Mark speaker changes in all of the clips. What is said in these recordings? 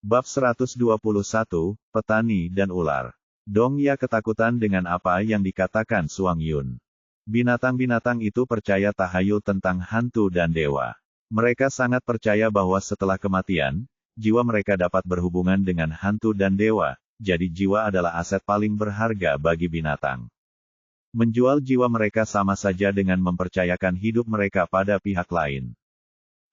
Speaker 1: Bab 121, Petani dan Ular. Dongya ketakutan dengan apa yang dikatakan Suang Yun. Binatang-binatang itu percaya tahayul tentang hantu dan dewa. Mereka sangat percaya bahwa setelah kematian, jiwa mereka dapat berhubungan dengan hantu dan dewa, jadi jiwa adalah aset paling berharga bagi binatang. Menjual jiwa mereka sama saja dengan mempercayakan hidup mereka pada pihak lain.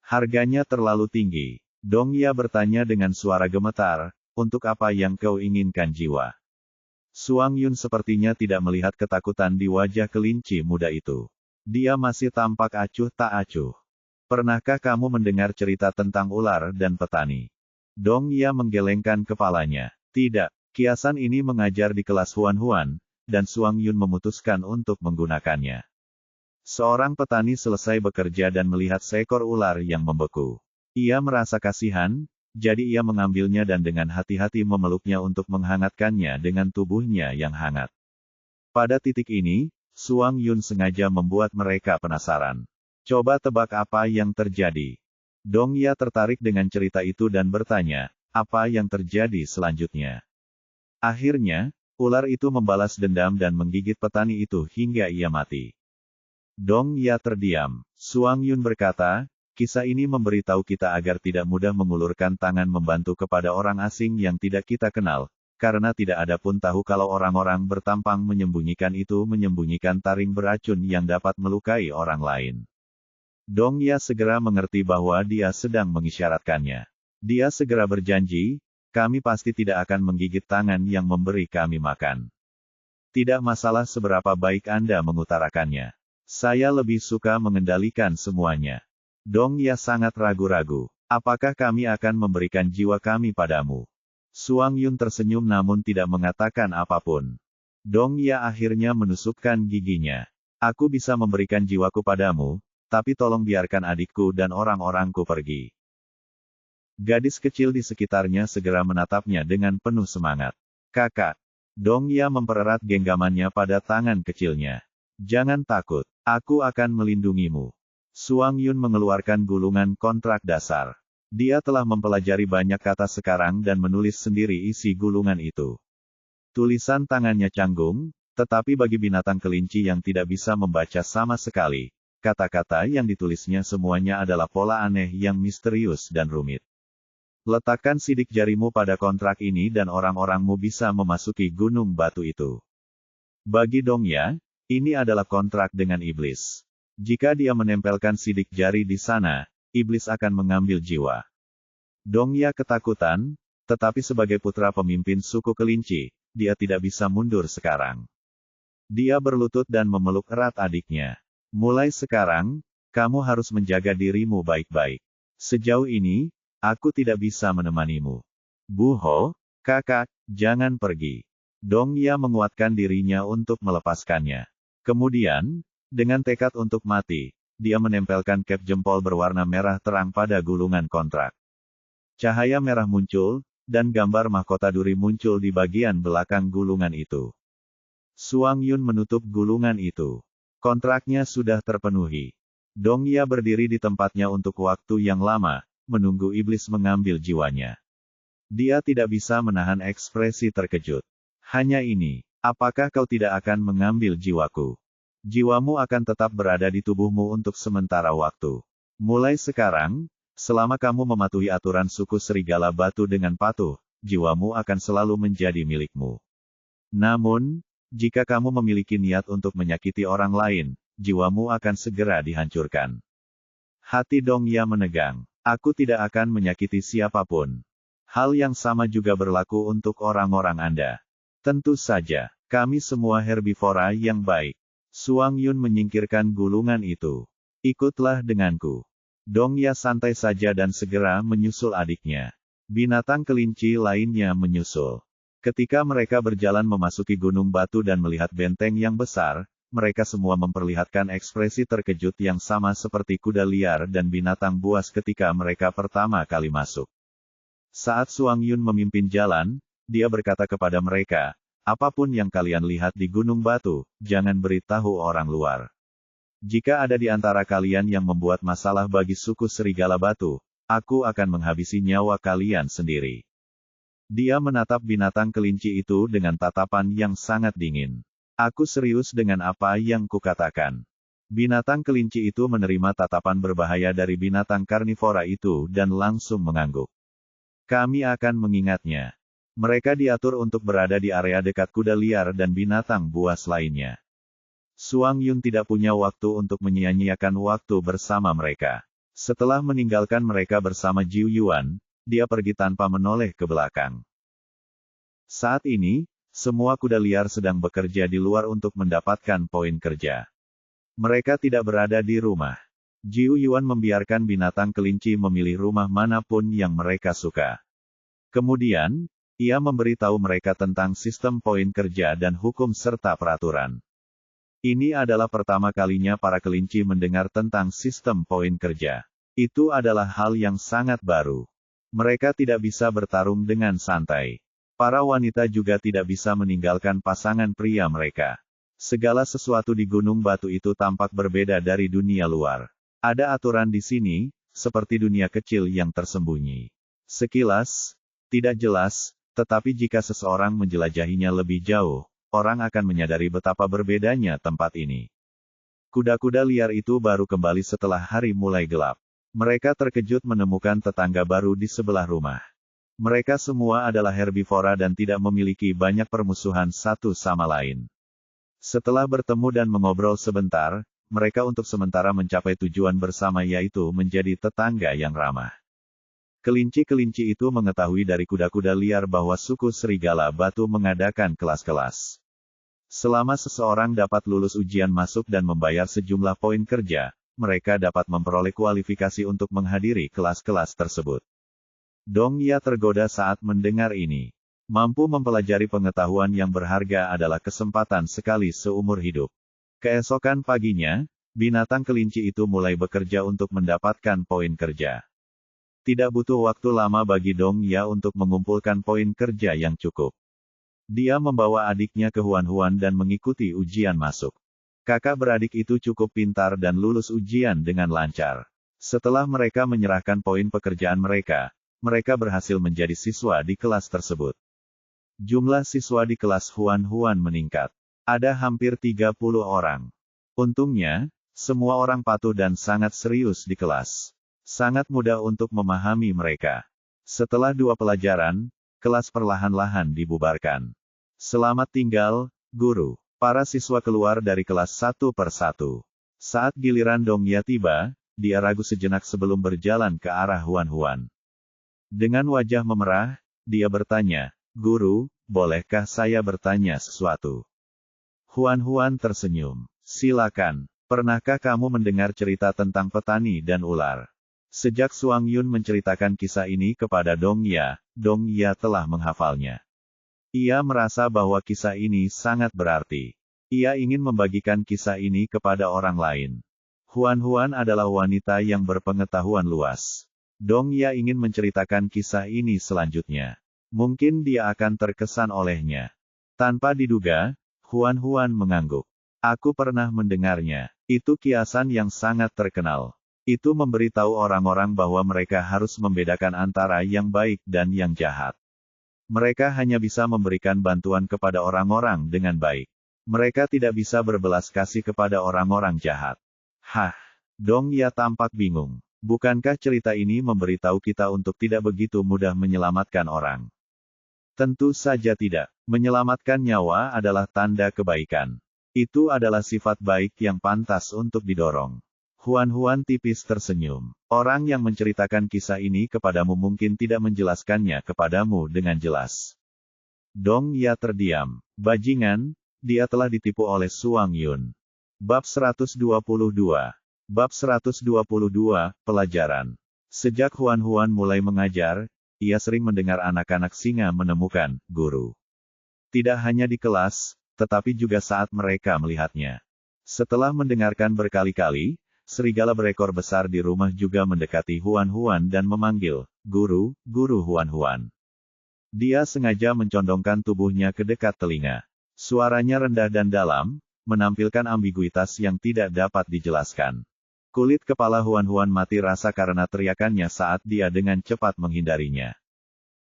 Speaker 1: Harganya terlalu tinggi. Dongya bertanya dengan suara gemetar, untuk apa yang kau inginkan jiwa? Suang Yun sepertinya tidak melihat ketakutan di wajah kelinci muda itu. Dia masih tampak acuh tak acuh. Pernahkah kamu mendengar cerita tentang ular dan petani? Dongya menggelengkan kepalanya. Tidak, kiasan ini mengajar di kelas Huan-Huan, dan Suang Yun memutuskan untuk menggunakannya. Seorang petani selesai bekerja dan melihat seekor ular yang membeku. Ia merasa kasihan, jadi ia mengambilnya dan dengan hati-hati memeluknya untuk menghangatkannya dengan tubuhnya yang hangat. Pada titik ini, Suang Yun sengaja membuat mereka penasaran. Coba tebak apa yang terjadi. Dongya tertarik dengan cerita itu dan bertanya, apa yang terjadi selanjutnya? Akhirnya, ular itu membalas dendam dan menggigit petani itu hingga ia mati. Dongya terdiam. Suang Yun berkata, kisah ini memberitahu kita agar tidak mudah mengulurkan tangan membantu kepada orang asing yang tidak kita kenal, karena tidak ada pun tahu kalau orang-orang bertampang menyembunyikan taring beracun yang dapat melukai orang lain. Dongya segera mengerti bahwa dia sedang mengisyaratkannya. Dia segera berjanji, kami pasti tidak akan menggigit tangan yang memberi kami makan. Tidak masalah seberapa baik Anda mengutarakannya. Saya lebih suka mengendalikan semuanya. Dongya sangat ragu-ragu. Apakah kami akan memberikan jiwa kami padamu? Suang Yun tersenyum namun tidak mengatakan apapun. Dongya akhirnya menusukkan giginya. Aku bisa memberikan jiwaku padamu, tapi tolong biarkan adikku dan orang-orangku pergi. Gadis kecil di sekitarnya segera menatapnya dengan penuh semangat. Kakak. Dongya mempererat genggamannya pada tangan kecilnya. Jangan takut, aku akan melindungimu. Suang Yun mengeluarkan gulungan kontrak dasar. Dia telah mempelajari banyak kata sekarang dan menulis sendiri isi gulungan itu. Tulisan tangannya canggung, tetapi bagi binatang kelinci yang tidak bisa membaca sama sekali, kata-kata yang ditulisnya semuanya adalah pola aneh yang misterius dan rumit. Letakkan sidik jarimu pada kontrak ini dan orang-orangmu bisa memasuki gunung batu itu. Bagi Dongya, ini adalah kontrak dengan iblis. Jika dia menempelkan sidik jari di sana, iblis akan mengambil jiwa. Dongya ketakutan, tetapi sebagai putra pemimpin suku kelinci, dia tidak bisa mundur sekarang. Dia berlutut dan memeluk erat adiknya. Mulai sekarang, kamu harus menjaga dirimu baik-baik. Sejauh ini, aku tidak bisa menemanimu. Buho, kakak, jangan pergi. Dongya menguatkan dirinya untuk melepaskannya. Kemudian, dengan tekad untuk mati, dia menempelkan kep jempol berwarna merah terang pada gulungan kontrak. Cahaya merah muncul, dan gambar mahkota duri muncul di bagian belakang gulungan itu. Suang Yun menutup gulungan itu. Kontraknya sudah terpenuhi. Dongya berdiri di tempatnya untuk waktu yang lama, menunggu iblis mengambil jiwanya. Dia tidak bisa menahan ekspresi terkejut. Hanya ini, apakah kau tidak akan mengambil jiwaku? Jiwamu akan tetap berada di tubuhmu untuk sementara waktu. Mulai sekarang, selama kamu mematuhi aturan suku serigala batu dengan patuh, jiwamu akan selalu menjadi milikmu. Namun, jika kamu memiliki niat untuk menyakiti orang lain, jiwamu akan segera dihancurkan. Hati Dongya menegang. Aku tidak akan menyakiti siapapun. Hal yang sama juga berlaku untuk orang-orang Anda. Tentu saja, kami semua herbivora yang baik. Suang Yun menyingkirkan gulungan itu. Ikutlah denganku. Dongya santai saja dan segera menyusul adiknya. Binatang kelinci lainnya menyusul. Ketika mereka berjalan memasuki gunung batu dan melihat benteng yang besar, mereka semua memperlihatkan ekspresi terkejut yang sama seperti kuda liar dan binatang buas ketika mereka pertama kali masuk. Saat Suang Yun memimpin jalan, dia berkata kepada mereka, apapun yang kalian lihat di gunung batu, jangan beritahu orang luar. Jika ada di antara kalian yang membuat masalah bagi suku serigala batu, aku akan menghabisi nyawa kalian sendiri. Dia menatap binatang kelinci itu dengan tatapan yang sangat dingin. Aku serius dengan apa yang kukatakan. Binatang kelinci itu menerima tatapan berbahaya dari binatang karnivora itu dan langsung mengangguk. Kami akan mengingatnya. Mereka diatur untuk berada di area dekat kuda liar dan binatang buas lainnya. Suang Yun tidak punya waktu untuk menyia-nyiakan waktu bersama mereka. Setelah meninggalkan mereka bersama Jiu Yuan, dia pergi tanpa menoleh ke belakang. Saat ini, semua kuda liar sedang bekerja di luar untuk mendapatkan poin kerja. Mereka tidak berada di rumah. Jiu Yuan membiarkan binatang kelinci memilih rumah manapun yang mereka suka. Kemudian, ia memberitahu mereka tentang sistem poin kerja dan hukum serta peraturan. Ini adalah pertama kalinya para kelinci mendengar tentang sistem poin kerja. Itu adalah hal yang sangat baru. Mereka tidak bisa bertarung dengan santai. Para wanita juga tidak bisa meninggalkan pasangan pria mereka. Segala sesuatu di Gunung Batu itu tampak berbeda dari dunia luar. Ada aturan di sini, seperti dunia kecil yang tersembunyi. Sekilas, tidak jelas, tetapi jika seseorang menjelajahinya lebih jauh, orang akan menyadari betapa berbedanya tempat ini. Kuda-kuda liar itu baru kembali setelah hari mulai gelap. Mereka terkejut menemukan tetangga baru di sebelah rumah. Mereka semua adalah herbivora dan tidak memiliki banyak permusuhan satu sama lain. Setelah bertemu dan mengobrol sebentar, mereka untuk sementara mencapai tujuan bersama yaitu menjadi tetangga yang ramah. Kelinci-kelinci itu mengetahui dari kuda-kuda liar bahwa suku Serigala Batu mengadakan kelas-kelas. Selama seseorang dapat lulus ujian masuk dan membayar sejumlah poin kerja, mereka dapat memperoleh kualifikasi untuk menghadiri kelas-kelas tersebut. Dong Ya tergoda saat mendengar ini. Mampu mempelajari pengetahuan yang berharga adalah kesempatan sekali seumur hidup. Keesokan paginya, binatang kelinci itu mulai bekerja untuk mendapatkan poin kerja. Tidak butuh waktu lama bagi Dong Ya untuk mengumpulkan poin kerja yang cukup. Dia membawa adiknya ke Huan-Huan dan mengikuti ujian masuk. Kakak beradik itu cukup pintar dan lulus ujian dengan lancar. Setelah mereka menyerahkan poin pekerjaan mereka berhasil menjadi siswa di kelas tersebut. Jumlah siswa di kelas Huan-Huan meningkat. Ada hampir 30 orang. Untungnya, semua orang patuh dan sangat serius di kelas. Sangat mudah untuk memahami mereka. Setelah 2 pelajaran, kelas perlahan-lahan dibubarkan. Selamat tinggal, guru. Para siswa keluar dari kelas satu per satu. Saat giliran Dong Ya tiba, dia ragu sejenak sebelum berjalan ke arah Huan-Huan. Dengan wajah memerah, dia bertanya, "Guru, bolehkah saya bertanya sesuatu?" Huan-Huan tersenyum. "Silakan. Pernahkah kamu mendengar cerita tentang petani dan ular?" Sejak Suang Yun menceritakan kisah ini kepada Dong Ya telah menghafalnya. Ia merasa bahwa kisah ini sangat berarti. Ia ingin membagikan kisah ini kepada orang lain. Huan-Huan adalah wanita yang berpengetahuan luas. Dong Ya ingin menceritakan kisah ini selanjutnya. Mungkin dia akan terkesan olehnya. Tanpa diduga, Huan-Huan mengangguk. "Aku pernah mendengarnya. Itu kiasan yang sangat terkenal. Itu memberitahu orang-orang bahwa mereka harus membedakan antara yang baik dan yang jahat. Mereka hanya bisa memberikan bantuan kepada orang-orang dengan baik. Mereka tidak bisa berbelas kasih kepada orang-orang jahat." Hah? Dong Ya tampak bingung. Bukankah cerita ini memberitahu kita untuk tidak begitu mudah menyelamatkan orang? Tentu saja tidak. Menyelamatkan nyawa adalah tanda kebaikan. Itu adalah sifat baik yang pantas untuk didorong. Huan-Huan tipis tersenyum. Orang yang menceritakan kisah ini kepadamu mungkin tidak menjelaskannya kepadamu dengan jelas. Dong Ya terdiam. Bajingan, dia telah ditipu oleh Suang Yun. Bab 122. Bab 122, Pelajaran. Sejak Huan-Huan mulai mengajar, ia sering mendengar anak-anak singa menemukan guru. Tidak hanya di kelas, tetapi juga saat mereka melihatnya. Setelah mendengarkan berkali-kali, serigala berekor besar di rumah juga mendekati Huan-Huan dan memanggil, "Guru, guru Huan-Huan." Dia sengaja mencondongkan tubuhnya ke dekat telinga. Suaranya rendah dan dalam, menampilkan ambiguitas yang tidak dapat dijelaskan. Kulit kepala Huan-Huan mati rasa karena teriakannya saat dia dengan cepat menghindarinya.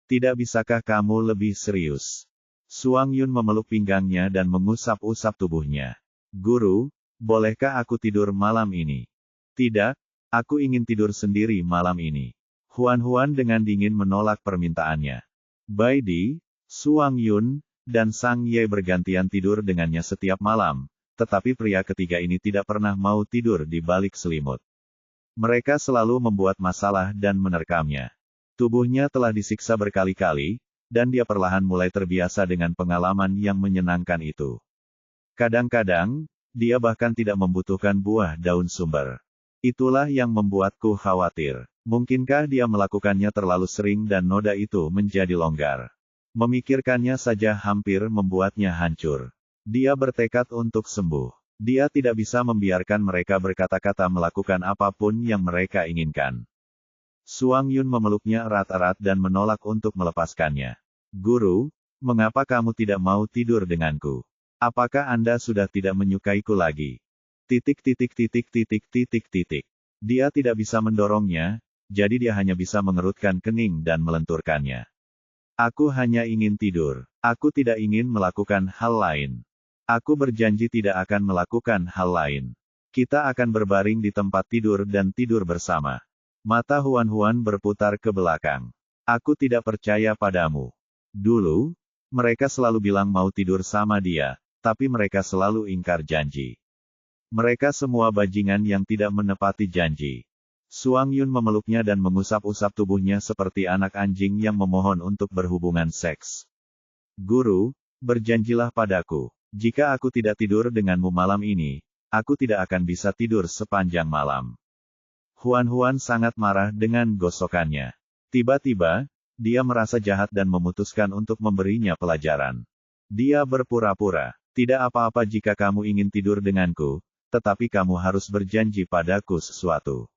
Speaker 1: Tidak bisakah kamu lebih serius? Suang Yun memeluk pinggangnya dan mengusap-usap tubuhnya. Guru, bolehkah aku tidur malam ini? Tidak, aku ingin tidur sendiri malam ini. Huan dengan dingin menolak permintaannya. Bai Di, Suang Yun, dan Sang Ye bergantian tidur dengannya setiap malam, tetapi pria ketiga ini tidak pernah mau tidur di balik selimut. Mereka selalu membuat masalah dan menerkamnya. Tubuhnya telah disiksa berkali-kali, dan dia perlahan mulai terbiasa dengan pengalaman yang menyenangkan itu. Kadang-kadang, dia bahkan tidak membutuhkan buah daun sumber. Itulah yang membuatku khawatir. Mungkinkah dia melakukannya terlalu sering dan noda itu menjadi longgar? Memikirkannya saja hampir membuatnya hancur. Dia bertekad untuk sembuh. Dia tidak bisa membiarkan mereka berkata-kata melakukan apapun yang mereka inginkan. Suang Yun memeluknya erat-erat dan menolak untuk melepaskannya. Guru, mengapa kamu tidak mau tidur denganku? Apakah Anda sudah tidak menyukaiku lagi? Dia tidak bisa mendorongnya, jadi dia hanya bisa mengerutkan kening dan melenturkannya. Aku hanya ingin tidur. Aku tidak ingin melakukan hal lain. Aku berjanji tidak akan melakukan hal lain. Kita akan berbaring di tempat tidur dan tidur bersama. Mata Huan berputar ke belakang. Aku tidak percaya padamu. Dulu, mereka selalu bilang mau tidur sama dia, tapi mereka selalu ingkar janji. Mereka semua bajingan yang tidak menepati janji. Suang Yun memeluknya dan mengusap-usap tubuhnya seperti anak anjing yang memohon untuk berhubungan seks. Guru, berjanjilah padaku. Jika aku tidak tidur denganmu malam ini, aku tidak akan bisa tidur sepanjang malam. Huan sangat marah dengan gosokannya. Tiba-tiba, dia merasa jahat dan memutuskan untuk memberinya pelajaran. Dia berpura-pura, tidak apa-apa jika kamu ingin tidur denganku, tetapi kamu harus berjanji padaku sesuatu.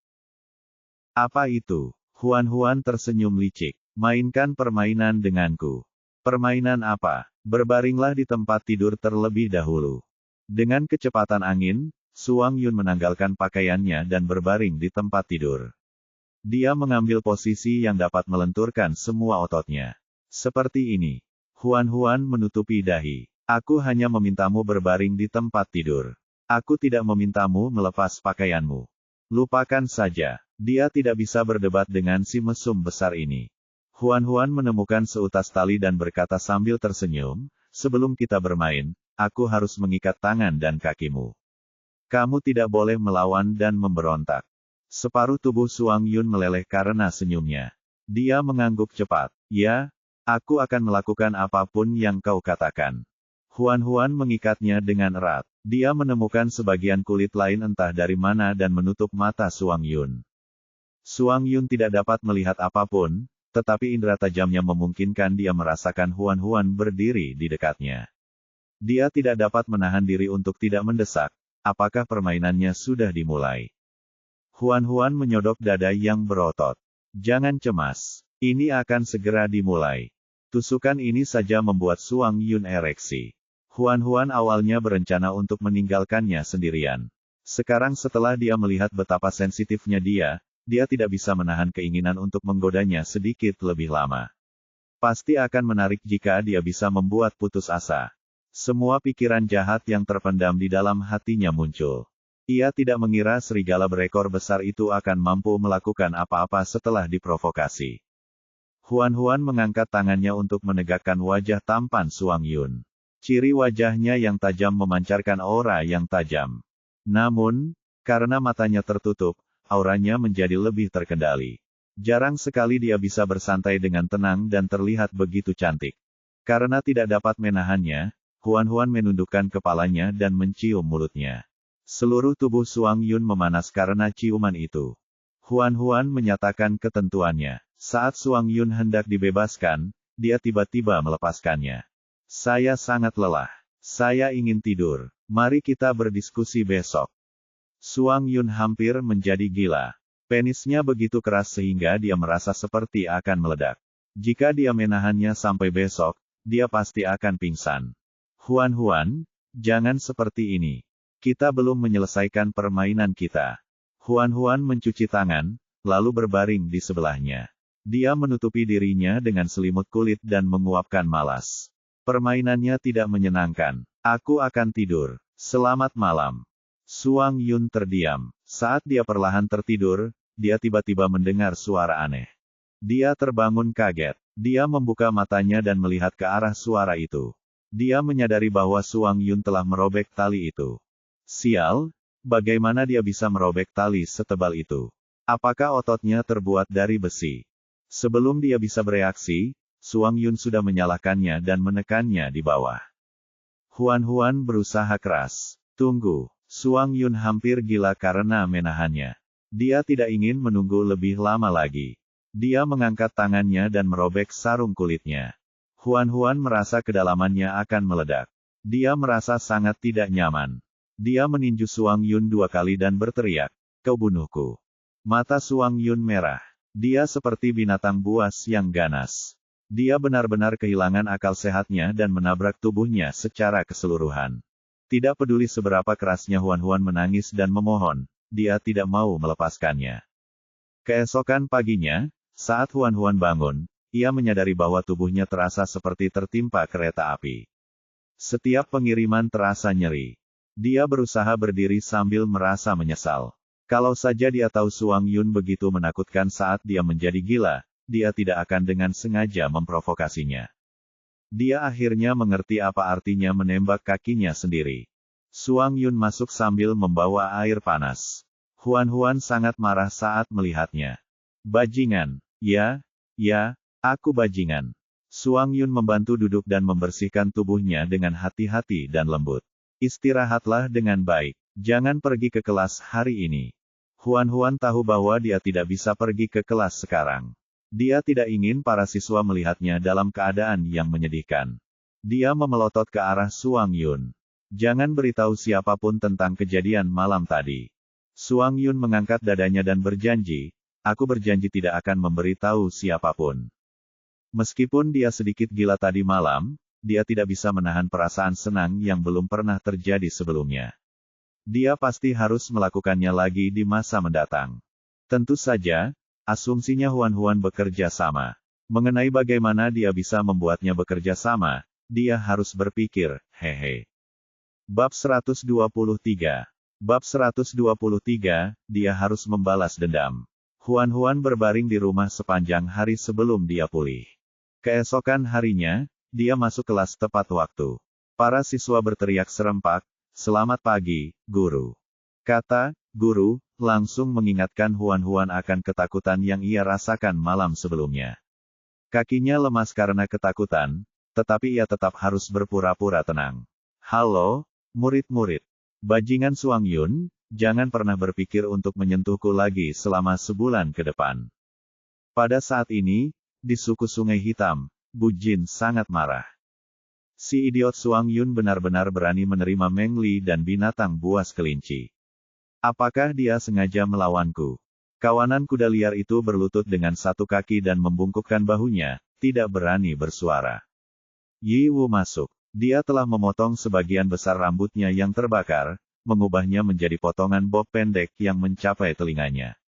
Speaker 1: Apa itu? Huan tersenyum licik. Mainkan permainan denganku. Permainan apa? Berbaringlah di tempat tidur terlebih dahulu. Dengan kecepatan angin, Suang Yun menanggalkan pakaiannya dan berbaring di tempat tidur. Dia mengambil posisi yang dapat melenturkan semua ototnya. Seperti ini. Huan menutupi dahi. Aku hanya memintamu berbaring di tempat tidur. Aku tidak memintamu melepas pakaianmu. Lupakan saja. Dia tidak bisa berdebat dengan si mesum besar ini. Huan menemukan seutas tali dan berkata sambil tersenyum, sebelum kita bermain, aku harus mengikat tangan dan kakimu. Kamu tidak boleh melawan dan memberontak. Separuh tubuh Suang Yun meleleh karena senyumnya. Dia mengangguk cepat. Ya, aku akan melakukan apapun yang kau katakan. Huan mengikatnya dengan erat. Dia menemukan sebagian kulit lain entah dari mana dan menutup mata Suang Yun. Suang Yun tidak dapat melihat apapun, tetapi indera tajamnya memungkinkan dia merasakan Huan berdiri di dekatnya. Dia tidak dapat menahan diri untuk tidak mendesak. Apakah permainannya sudah dimulai? Huan menyodok dada yang berotot. Jangan cemas. Ini akan segera dimulai. Tusukan ini saja membuat Suang Yun ereksi. Huan awalnya berencana untuk meninggalkannya sendirian. Sekarang setelah dia melihat betapa sensitifnya dia tidak bisa menahan keinginan untuk menggodanya sedikit lebih lama. Pasti akan menarik jika dia bisa membuat putus asa. Semua pikiran jahat yang terpendam di dalam hatinya muncul. Ia tidak mengira serigala berekor besar itu akan mampu melakukan apa-apa setelah diprovokasi. Huan mengangkat tangannya untuk menegakkan wajah tampan Suang Yun. Ciri wajahnya yang tajam memancarkan aura yang tajam. Namun, karena matanya tertutup, auranya menjadi lebih terkendali. Jarang sekali dia bisa bersantai dengan tenang dan terlihat begitu cantik. Karena tidak dapat menahannya, Huan menundukkan kepalanya dan mencium mulutnya. Seluruh tubuh Suang Yun memanas karena ciuman itu. Huan menyatakan ketentuannya. Saat Suang Yun hendak dibebaskan, dia tiba-tiba melepaskannya. Saya sangat lelah. Saya ingin tidur. Mari kita berdiskusi besok. Suang Yun hampir menjadi gila. Penisnya begitu keras sehingga dia merasa seperti akan meledak. Jika dia menahannya sampai besok, dia pasti akan pingsan. Huan, jangan seperti ini. Kita belum menyelesaikan permainan kita. Huan mencuci tangan, lalu berbaring di sebelahnya. Dia menutupi dirinya dengan selimut kulit dan menguapkan malas. Permainannya tidak menyenangkan. Aku akan tidur. Selamat malam. Suang Yun terdiam. Saat dia perlahan tertidur, dia tiba-tiba mendengar suara aneh. Dia terbangun kaget. Dia membuka matanya dan melihat ke arah suara itu. Dia menyadari bahwa Suang Yun telah merobek tali itu. Sial, bagaimana dia bisa merobek tali setebal itu? Apakah ototnya terbuat dari besi? Sebelum dia bisa bereaksi, Suang Yun sudah menyalahkannya dan menekannya di bawah. Huan berusaha keras. Tunggu. Suang Yun hampir gila karena menahannya. Dia tidak ingin menunggu lebih lama lagi. Dia mengangkat tangannya dan merobek sarung kulitnya. Huan merasa kedalamannya akan meledak. Dia merasa sangat tidak nyaman. Dia meninju Suang Yun 2 kali dan berteriak, "Kau bunuhku." Mata Suang Yun merah. Dia seperti binatang buas yang ganas. Dia benar-benar kehilangan akal sehatnya dan menabrak tubuhnya secara keseluruhan. Tidak peduli seberapa kerasnya Huan menangis dan memohon, dia tidak mau melepaskannya. Keesokan paginya, saat Huan bangun, ia menyadari bahwa tubuhnya terasa seperti tertimpa kereta api. Setiap pengiriman terasa nyeri. Dia berusaha berdiri sambil merasa menyesal. Kalau saja dia tahu Suang Yun begitu menakutkan saat dia menjadi gila, dia tidak akan dengan sengaja memprovokasinya. Dia akhirnya mengerti apa artinya menembak kakinya sendiri. Suang Yun masuk sambil membawa air panas. Huan sangat marah saat melihatnya. Bajingan. Ya, aku bajingan. Suang Yun membantu duduk dan membersihkan tubuhnya dengan hati-hati dan lembut. Istirahatlah dengan baik. Jangan pergi ke kelas hari ini. Huan tahu bahwa dia tidak bisa pergi ke kelas sekarang. Dia tidak ingin para siswa melihatnya dalam keadaan yang menyedihkan. Dia memelotot ke arah Suang Yun. Jangan beritahu siapapun tentang kejadian malam tadi. Suang Yun mengangkat dadanya dan berjanji, "Aku berjanji tidak akan memberitahu siapapun." Meskipun dia sedikit gila tadi malam, dia tidak bisa menahan perasaan senang yang belum pernah terjadi sebelumnya. Dia pasti harus melakukannya lagi di masa mendatang. Tentu saja, asumsinya Huan bekerja sama. Mengenai bagaimana dia bisa membuatnya bekerja sama, dia harus berpikir, hehe. Bab 123. Bab 123, dia harus membalas dendam. Huan berbaring di rumah sepanjang hari sebelum dia pulih. Keesokan harinya, dia masuk kelas tepat waktu. Para siswa berteriak serempak, "Selamat pagi, guru." Kata guru langsung mengingatkan Huan akan ketakutan yang ia rasakan malam sebelumnya. Kakinya lemas karena ketakutan, tetapi ia tetap harus berpura-pura tenang. "Halo, murid-murid. Bajingan Suang Yun, jangan pernah berpikir untuk menyentuhku lagi selama sebulan ke depan." Pada saat ini, di suku Sungai Hitam, Bu Jin sangat marah. Si idiot Suang Yun benar-benar berani menerima Meng Li dan binatang buas kelinci. Apakah dia sengaja melawanku? Kawanan kuda liar itu berlutut dengan satu kaki dan membungkukkan bahunya, tidak berani bersuara. Yi Wu masuk. Dia telah memotong sebagian besar rambutnya yang terbakar, mengubahnya menjadi potongan bob pendek yang mencapai telinganya.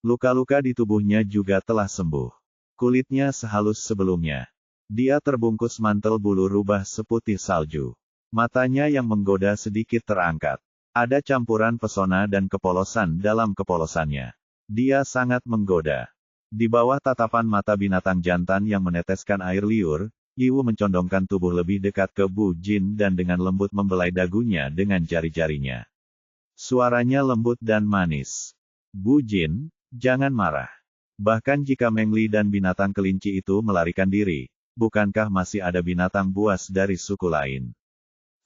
Speaker 1: Luka-luka di tubuhnya juga telah sembuh. Kulitnya sehalus sebelumnya. Dia terbungkus mantel bulu rubah seputih salju. Matanya yang menggoda sedikit terangkat. Ada campuran pesona dan kepolosan dalam kepolosannya. Dia sangat menggoda. Di bawah tatapan mata binatang jantan yang meneteskan air liur, Yi Wu mencondongkan tubuh lebih dekat ke Bu Jin dan dengan lembut membelai dagunya dengan jari-jarinya. Suaranya lembut dan manis. "Bu Jin, jangan marah. Bahkan jika Meng Li dan binatang kelinci itu melarikan diri, bukankah masih ada binatang buas dari suku lain?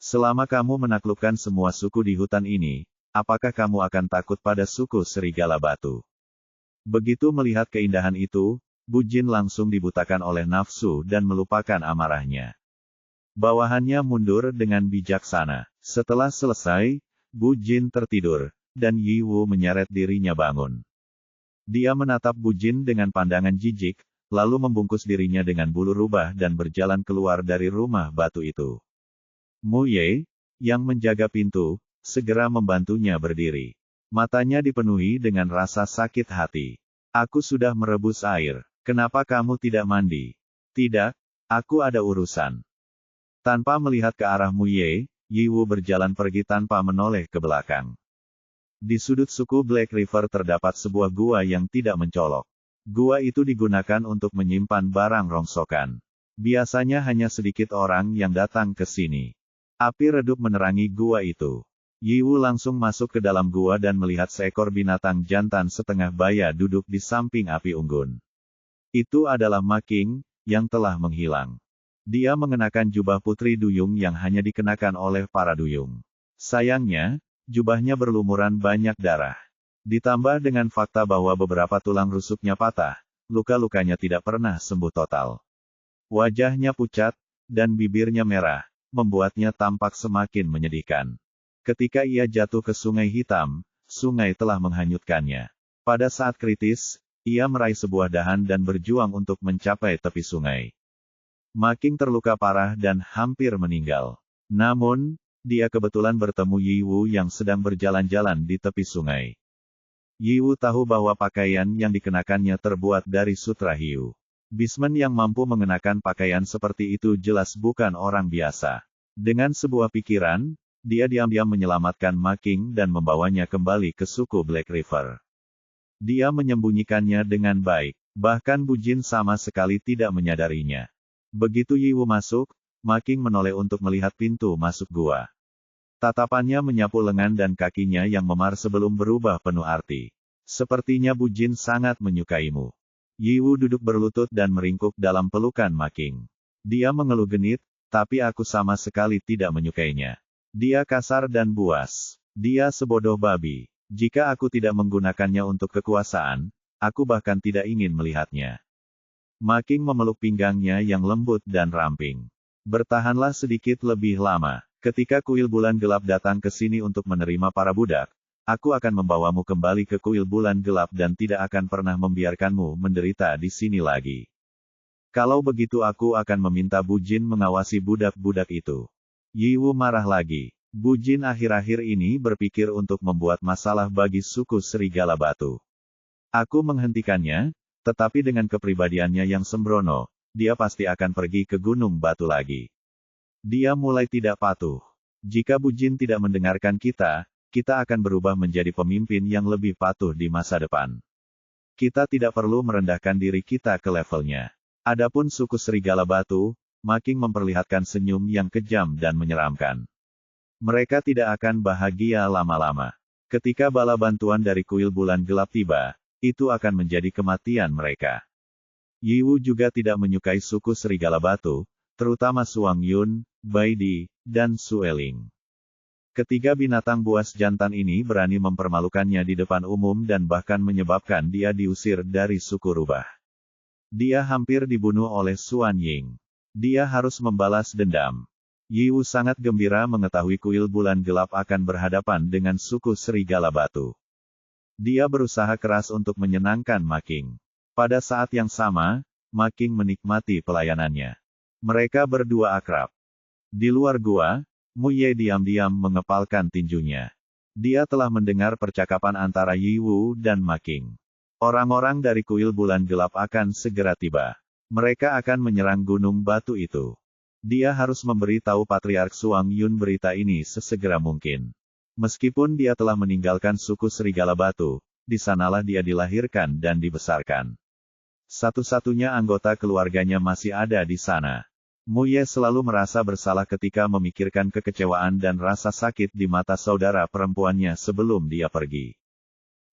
Speaker 1: Selama kamu menaklukkan semua suku di hutan ini, apakah kamu akan takut pada suku serigala batu?" Begitu melihat keindahan itu, Bu Jin langsung dibutakan oleh nafsu dan melupakan amarahnya. Bawahannya mundur dengan bijaksana. Setelah selesai, Bu Jin tertidur, dan Yi Wu menyeret dirinya bangun. Dia menatap Bu Jin dengan pandangan jijik, lalu membungkus dirinya dengan bulu rubah dan berjalan keluar dari rumah batu itu. Mu Ye, yang menjaga pintu, segera membantunya berdiri. Matanya dipenuhi dengan rasa sakit hati. "Aku sudah merebus air. Kenapa kamu tidak mandi? Tidak, aku ada urusan. Tanpa melihat ke arah Mu Ye, Yi Wu berjalan pergi tanpa menoleh ke belakang. Di sudut suku Black River terdapat sebuah gua yang tidak mencolok. Gua itu digunakan untuk menyimpan barang rongsokan. Biasanya hanya sedikit orang yang datang ke sini. Api redup menerangi gua itu. Yi Wu langsung masuk ke dalam gua dan melihat seekor binatang jantan setengah baya duduk di samping api unggun. Itu adalah Ma Qing, yang telah menghilang. Dia mengenakan jubah putri duyung yang hanya dikenakan oleh para duyung. Sayangnya, jubahnya berlumuran banyak darah. Ditambah dengan fakta bahwa beberapa tulang rusuknya patah, luka-lukanya tidak pernah sembuh total. Wajahnya pucat, dan bibirnya merah, membuatnya tampak semakin menyedihkan. Ketika ia jatuh ke Sungai Hitam, sungai telah menghanyutkannya. Pada saat kritis, ia meraih sebuah dahan dan berjuang untuk mencapai tepi sungai. Ma Qing terluka parah dan hampir meninggal. Namun, dia kebetulan bertemu Yi Wu yang sedang berjalan-jalan di tepi sungai. Yi Wu tahu bahwa pakaian yang dikenakannya terbuat dari sutra hiu. Bismen yang mampu mengenakan pakaian seperti itu jelas bukan orang biasa. Dengan sebuah pikiran, dia diam-diam menyelamatkan Ma Qing dan membawanya kembali ke suku Black River. Dia menyembunyikannya dengan baik, bahkan Bu Jin sama sekali tidak menyadarinya. Begitu Yi Wu masuk, Ma Qing menoleh untuk melihat pintu masuk gua. Tatapannya menyapu lengan dan kakinya yang memar sebelum berubah penuh arti. Sepertinya Bu Jin sangat menyukaimu. Yi Wu duduk berlutut dan meringkuk dalam pelukan Ma Qing. Dia mengeluh genit, tapi aku sama sekali tidak menyukainya. Dia kasar dan buas. Dia sebodoh babi. Jika aku tidak menggunakannya untuk kekuasaan, aku bahkan tidak ingin melihatnya. Ma Qing memeluk pinggangnya yang lembut dan ramping. Bertahanlah sedikit lebih lama. Ketika kuil bulan gelap datang ke sini untuk menerima para budak, aku akan membawamu kembali ke kuil bulan gelap dan tidak akan pernah membiarkanmu menderita di sini lagi. Kalau begitu aku akan meminta Bu Jin mengawasi budak-budak itu. Yi Wu marah lagi. Bu Jin akhir-akhir ini berpikir untuk membuat masalah bagi suku Serigala Batu. Aku menghentikannya, tetapi dengan kepribadiannya yang sembrono, dia pasti akan pergi ke Gunung Batu lagi. Dia mulai tidak patuh. Jika Bu Jin tidak mendengarkan kita, kita akan berubah menjadi pemimpin yang lebih patuh di masa depan. Kita tidak perlu merendahkan diri kita ke levelnya. Adapun suku Serigala Batu, Ma Qing memperlihatkan senyum yang kejam dan menyeramkan. Mereka tidak akan bahagia lama-lama. Ketika bala bantuan dari kuil bulan gelap tiba, itu akan menjadi kematian mereka. Yi Wu juga tidak menyukai suku Serigala Batu, terutama Suang Yun, Bai Di, dan Sueling. Ketiga binatang buas jantan ini berani mempermalukannya di depan umum dan bahkan menyebabkan dia diusir dari suku rubah. Dia hampir dibunuh oleh Suan Ying. Dia harus membalas dendam. Yi Wu sangat gembira mengetahui kuil bulan gelap akan berhadapan dengan suku Serigala Batu. Dia berusaha keras untuk menyenangkan Ma Qing. Pada saat yang sama, Ma Qing menikmati pelayanannya. Mereka berdua akrab. Di luar gua, Mu Ye diam-diam mengepalkan tinjunya. Dia telah mendengar percakapan antara Yi Wu dan Ma Qing. Orang-orang dari kuil bulan gelap akan segera tiba. Mereka akan menyerang Gunung Batu itu. Dia harus memberi tahu Patriark Suang Yun berita ini sesegera mungkin. Meskipun dia telah meninggalkan suku Serigala Batu, di sanalah dia dilahirkan dan dibesarkan. Satu-satunya anggota keluarganya masih ada di sana. Mu Ye selalu merasa bersalah ketika memikirkan kekecewaan dan rasa sakit di mata saudara perempuannya sebelum dia pergi.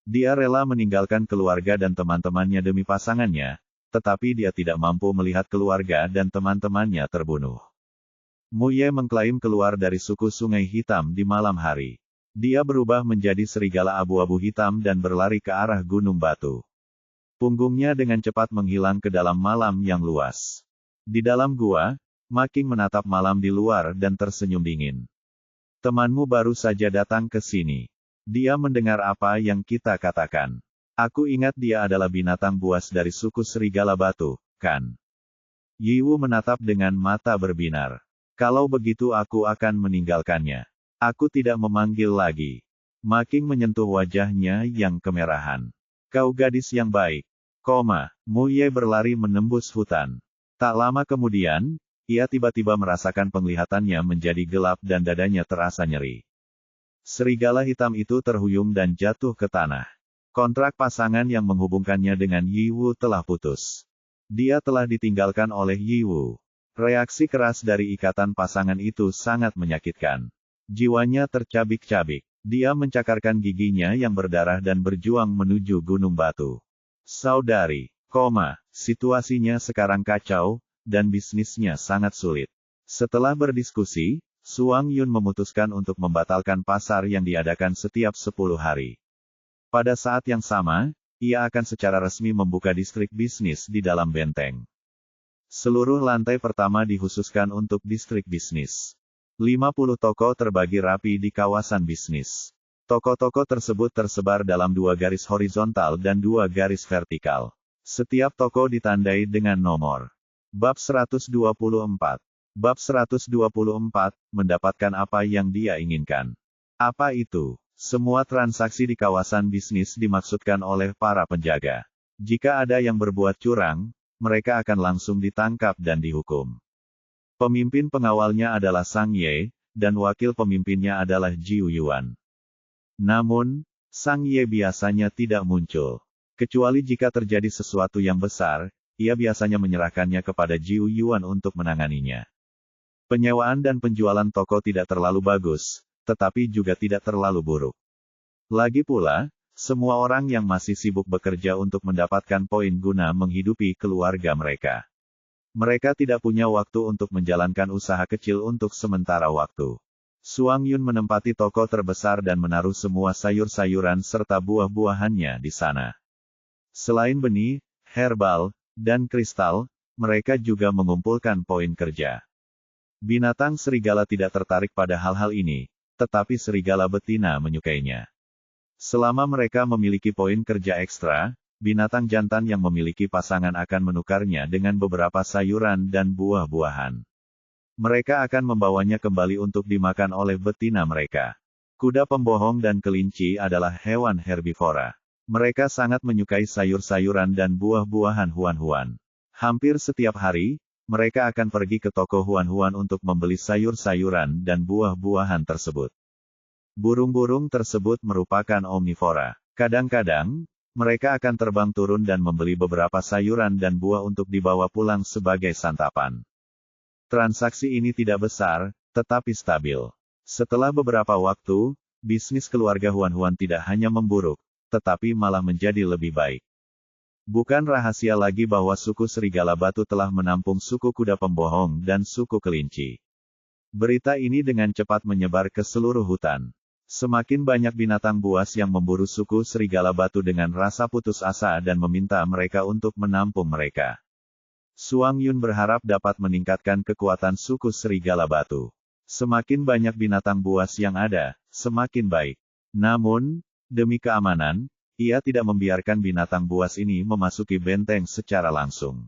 Speaker 1: Dia rela meninggalkan keluarga dan teman-temannya demi pasangannya, tetapi dia tidak mampu melihat keluarga dan teman-temannya terbunuh. Mu Ye mengklaim keluar dari suku Sungai Hitam di malam hari. Dia berubah menjadi serigala abu-abu hitam dan berlari ke arah Gunung Batu. Punggungnya dengan cepat menghilang ke dalam malam yang luas. Di dalam gua, Ma Qing menatap malam di luar dan tersenyum dingin. Temanmu baru saja datang ke sini. Dia mendengar apa yang kita katakan. Aku ingat dia adalah binatang buas dari suku Serigala Batu, kan? Yi Wu menatap dengan mata berbinar. Kalau begitu aku akan meninggalkannya. Aku tidak memanggil lagi. Ma Qing menyentuh wajahnya yang kemerahan. Kau gadis yang baik. Mu Ye berlari menembus hutan. Tak lama kemudian, ia tiba-tiba merasakan penglihatannya menjadi gelap dan dadanya terasa nyeri. Serigala hitam itu terhuyung dan jatuh ke tanah. Kontrak pasangan yang menghubungkannya dengan Yi Wu telah putus. Dia telah ditinggalkan oleh Yi Wu. Reaksi keras dari ikatan pasangan itu sangat menyakitkan. Jiwanya tercabik-cabik. Dia mencakarkan giginya yang berdarah dan berjuang menuju gunung batu. Saudari, situasinya sekarang kacau, dan bisnisnya sangat sulit. Setelah berdiskusi, Suang Yun memutuskan untuk membatalkan pasar yang diadakan setiap 10 hari. Pada saat yang sama, ia akan secara resmi membuka distrik bisnis di dalam benteng. Seluruh lantai pertama dikhususkan untuk distrik bisnis. 50 toko terbagi rapi di kawasan bisnis. Toko-toko tersebut tersebar dalam 2 garis horizontal dan 2 garis vertikal. Setiap toko ditandai dengan nomor. Bab 124. Bab 124, mendapatkan apa yang dia inginkan. Apa itu? Semua transaksi di kawasan bisnis dimaksudkan oleh para penjaga. Jika ada yang berbuat curang, mereka akan langsung ditangkap dan dihukum. Pemimpin pengawalnya adalah Sang Ye, dan wakil pemimpinnya adalah Jiu Yuan. Namun, Sang Ye biasanya tidak muncul. Kecuali jika terjadi sesuatu yang besar, ia biasanya menyerahkannya kepada Jiu Yuan untuk menanganinya. Penyewaan dan penjualan toko tidak terlalu bagus, tetapi juga tidak terlalu buruk. Lagi pula, semua orang yang masih sibuk bekerja untuk mendapatkan poin guna menghidupi keluarga mereka. Mereka tidak punya waktu untuk menjalankan usaha kecil untuk sementara waktu. Suang Yun menempati toko terbesar dan menaruh semua sayur-sayuran serta buah-buahannya di sana. Selain benih, herbal, dan kristal, mereka juga mengumpulkan poin kerja. Binatang serigala tidak tertarik pada hal-hal ini, tetapi serigala betina menyukainya. Selama mereka memiliki poin kerja ekstra, binatang jantan yang memiliki pasangan akan menukarnya dengan beberapa sayuran dan buah-buahan. Mereka akan membawanya kembali untuk dimakan oleh betina mereka. Kuda pembohong dan kelinci adalah hewan herbivora. Mereka sangat menyukai sayur-sayuran dan buah-buahan huan-huan. Hampir setiap hari, mereka akan pergi ke toko huan-huan untuk membeli sayur-sayuran dan buah-buahan tersebut. Burung-burung tersebut merupakan omnivora. Kadang-kadang, mereka akan terbang turun dan membeli beberapa sayuran dan buah untuk dibawa pulang sebagai santapan. Transaksi ini tidak besar, tetapi stabil. Setelah beberapa waktu, bisnis keluarga huan-huan tidak hanya memburuk, tetapi malah menjadi lebih baik. Bukan rahasia lagi bahwa suku serigala batu telah menampung suku kuda pembohong dan suku kelinci. Berita ini dengan cepat menyebar ke seluruh hutan. Semakin banyak binatang buas yang memburu suku serigala batu dengan rasa putus asa dan meminta mereka untuk menampung mereka. Suang Yun berharap dapat meningkatkan kekuatan suku serigala batu. Semakin banyak binatang buas yang ada, semakin baik. Namun, demi keamanan, ia tidak membiarkan binatang buas ini memasuki benteng secara langsung.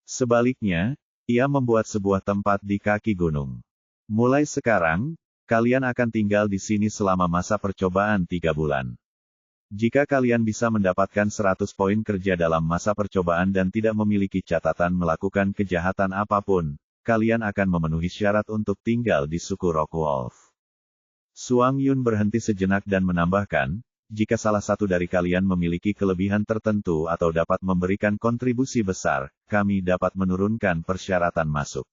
Speaker 1: Sebaliknya, ia membuat sebuah tempat di kaki gunung. Mulai sekarang, kalian akan tinggal di sini selama masa percobaan 3 bulan. Jika kalian bisa mendapatkan 100 poin kerja dalam masa percobaan dan tidak memiliki catatan melakukan kejahatan apapun, kalian akan memenuhi syarat untuk tinggal di suku Rock Wolf. Suang Yun berhenti sejenak dan menambahkan, jika salah satu dari kalian memiliki kelebihan tertentu atau dapat memberikan kontribusi besar, kami dapat menurunkan persyaratan masuk.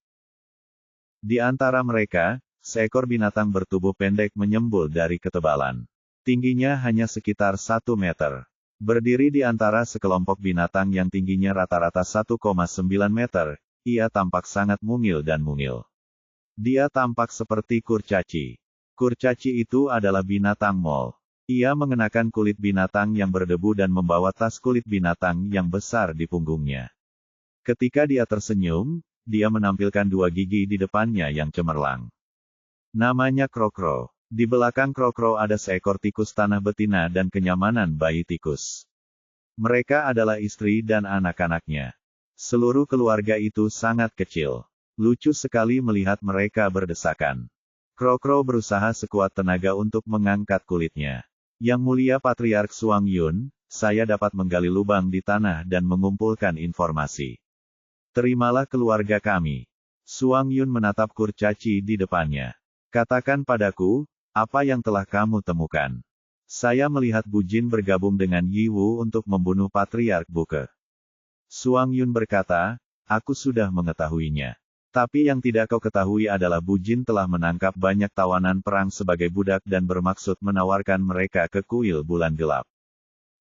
Speaker 1: Di antara mereka, seekor binatang bertubuh pendek menyembul dari ketebalan. Tingginya hanya sekitar 1 meter. Berdiri di antara sekelompok binatang yang tingginya rata-rata 1,9 meter, ia tampak sangat mungil dan mungil. Dia tampak seperti kurcaci. Kurcaci itu adalah binatang mol. Ia mengenakan kulit binatang yang berdebu dan membawa tas kulit binatang yang besar di punggungnya. Ketika dia tersenyum, dia menampilkan 2 gigi di depannya yang cemerlang. Namanya Krokro. Di belakang Krokro ada seekor tikus tanah betina dan kenyamanan bayi tikus. Mereka adalah istri dan anak-anaknya. Seluruh keluarga itu sangat kecil. Lucu sekali melihat mereka berdesakan. Krokro berusaha sekuat tenaga untuk mengangkat kulitnya. Yang mulia Patriark Suang Yun, saya dapat menggali lubang di tanah dan mengumpulkan informasi. Terimalah keluarga kami. Suang Yun menatap kurcaci di depannya. Katakan padaku, apa yang telah kamu temukan? Saya melihat Bu Jin bergabung dengan Yi Wu untuk membunuh Patriark Buke. Suang Yun berkata, aku sudah mengetahuinya. Tapi yang tidak kau ketahui adalah Bu Jin telah menangkap banyak tawanan perang sebagai budak dan bermaksud menawarkan mereka ke kuil bulan gelap.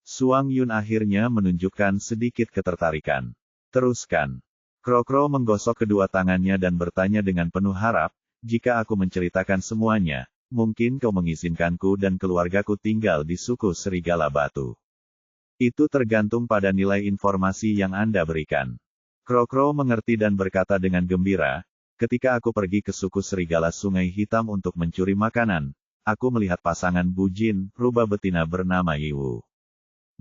Speaker 1: Suang Yun akhirnya menunjukkan sedikit ketertarikan. Teruskan. Krokro menggosok kedua tangannya dan bertanya dengan penuh harap, jika aku menceritakan semuanya, mungkin kau mengizinkanku dan keluargaku tinggal di suku Serigala Batu. Itu tergantung pada nilai informasi yang Anda berikan. Krokro mengerti dan berkata dengan gembira, ketika aku pergi ke suku Serigala Sungai Hitam untuk mencuri makanan, aku melihat pasangan Bu Jin, rubah betina bernama Yi Wu.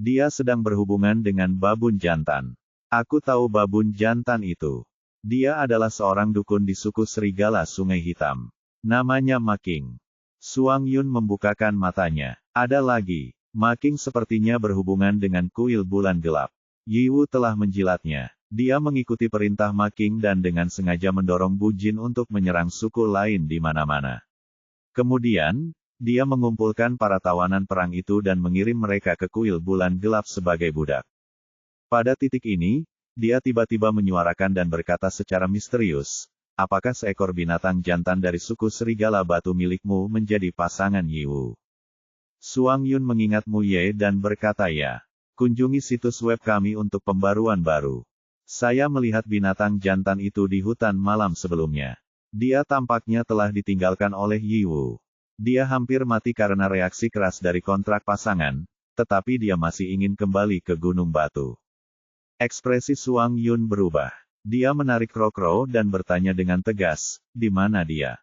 Speaker 1: Dia sedang berhubungan dengan babun jantan. Aku tahu babun jantan itu. Dia adalah seorang dukun di suku Serigala Sungai Hitam. Namanya Making. Suang Yun membukakan matanya. Ada lagi. Making sepertinya berhubungan dengan kuil bulan gelap. Yi Wu telah menjilatnya. Dia mengikuti perintah Making dan dengan sengaja mendorong Bu Jin untuk menyerang suku lain di mana-mana. Kemudian, dia mengumpulkan para tawanan perang itu dan mengirim mereka ke kuil bulan gelap sebagai budak. Pada titik ini, dia tiba-tiba menyuarakan dan berkata secara misterius, apakah seekor binatang jantan dari suku Serigala Batu milikmu menjadi pasangan Yi Wu? Suang Yun mengingat Mu Ye dan berkata ya. Kunjungi situs web kami untuk pembaruan baru. Saya melihat binatang jantan itu di hutan malam sebelumnya. Dia tampaknya telah ditinggalkan oleh Yi Wu. Dia hampir mati karena reaksi keras dari kontrak pasangan, tetapi dia masih ingin kembali ke Gunung Batu. Ekspresi Suang Yun berubah. Dia menarik Krokro dan bertanya dengan tegas, di mana dia?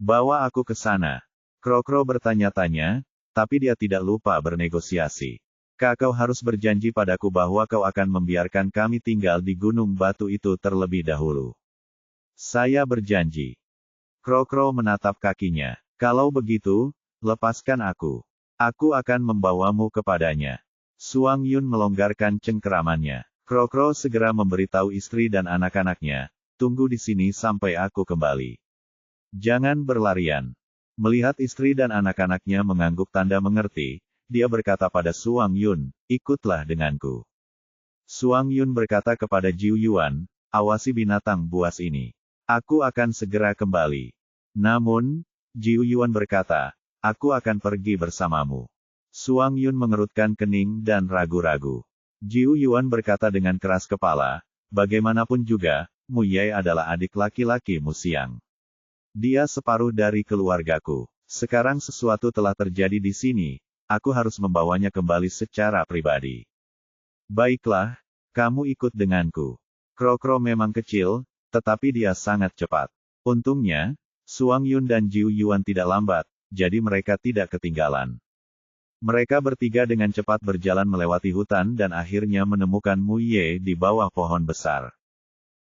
Speaker 1: Bawa aku ke sana. Krokro bertanya-tanya, tapi dia tidak lupa bernegosiasi. Kau harus berjanji padaku bahwa kau akan membiarkan kami tinggal di Gunung Batu itu terlebih dahulu. Saya berjanji. Krokro menatap kakinya. Kalau begitu, lepaskan aku. Aku akan membawamu kepadanya. Suang Yun melonggarkan cengkeramannya. Krokro segera memberitahu istri dan anak-anaknya, tunggu di sini sampai aku kembali. Jangan berlarian. Melihat istri dan anak-anaknya mengangguk tanda mengerti, dia berkata pada Suang Yun, ikutlah denganku. Suang Yun berkata kepada Jiu Yuan, awasi binatang buas ini. Aku akan segera kembali. Namun, Jiu Yuan berkata, aku akan pergi bersamamu. Suang Yun mengerutkan kening dan ragu-ragu. Jiu Yuan berkata dengan keras kepala, bagaimanapun juga, Mu Ye adalah adik laki-laki Mu Xiang. Dia separuh dari keluargaku. Sekarang sesuatu telah terjadi di sini, aku harus membawanya kembali secara pribadi. Baiklah, kamu ikut denganku. Krokro memang kecil, tetapi dia sangat cepat. Untungnya, Suang Yun dan Jiu Yuan tidak lambat, jadi mereka tidak ketinggalan. Mereka bertiga dengan cepat berjalan melewati hutan dan akhirnya menemukan Mu Ye di bawah pohon besar.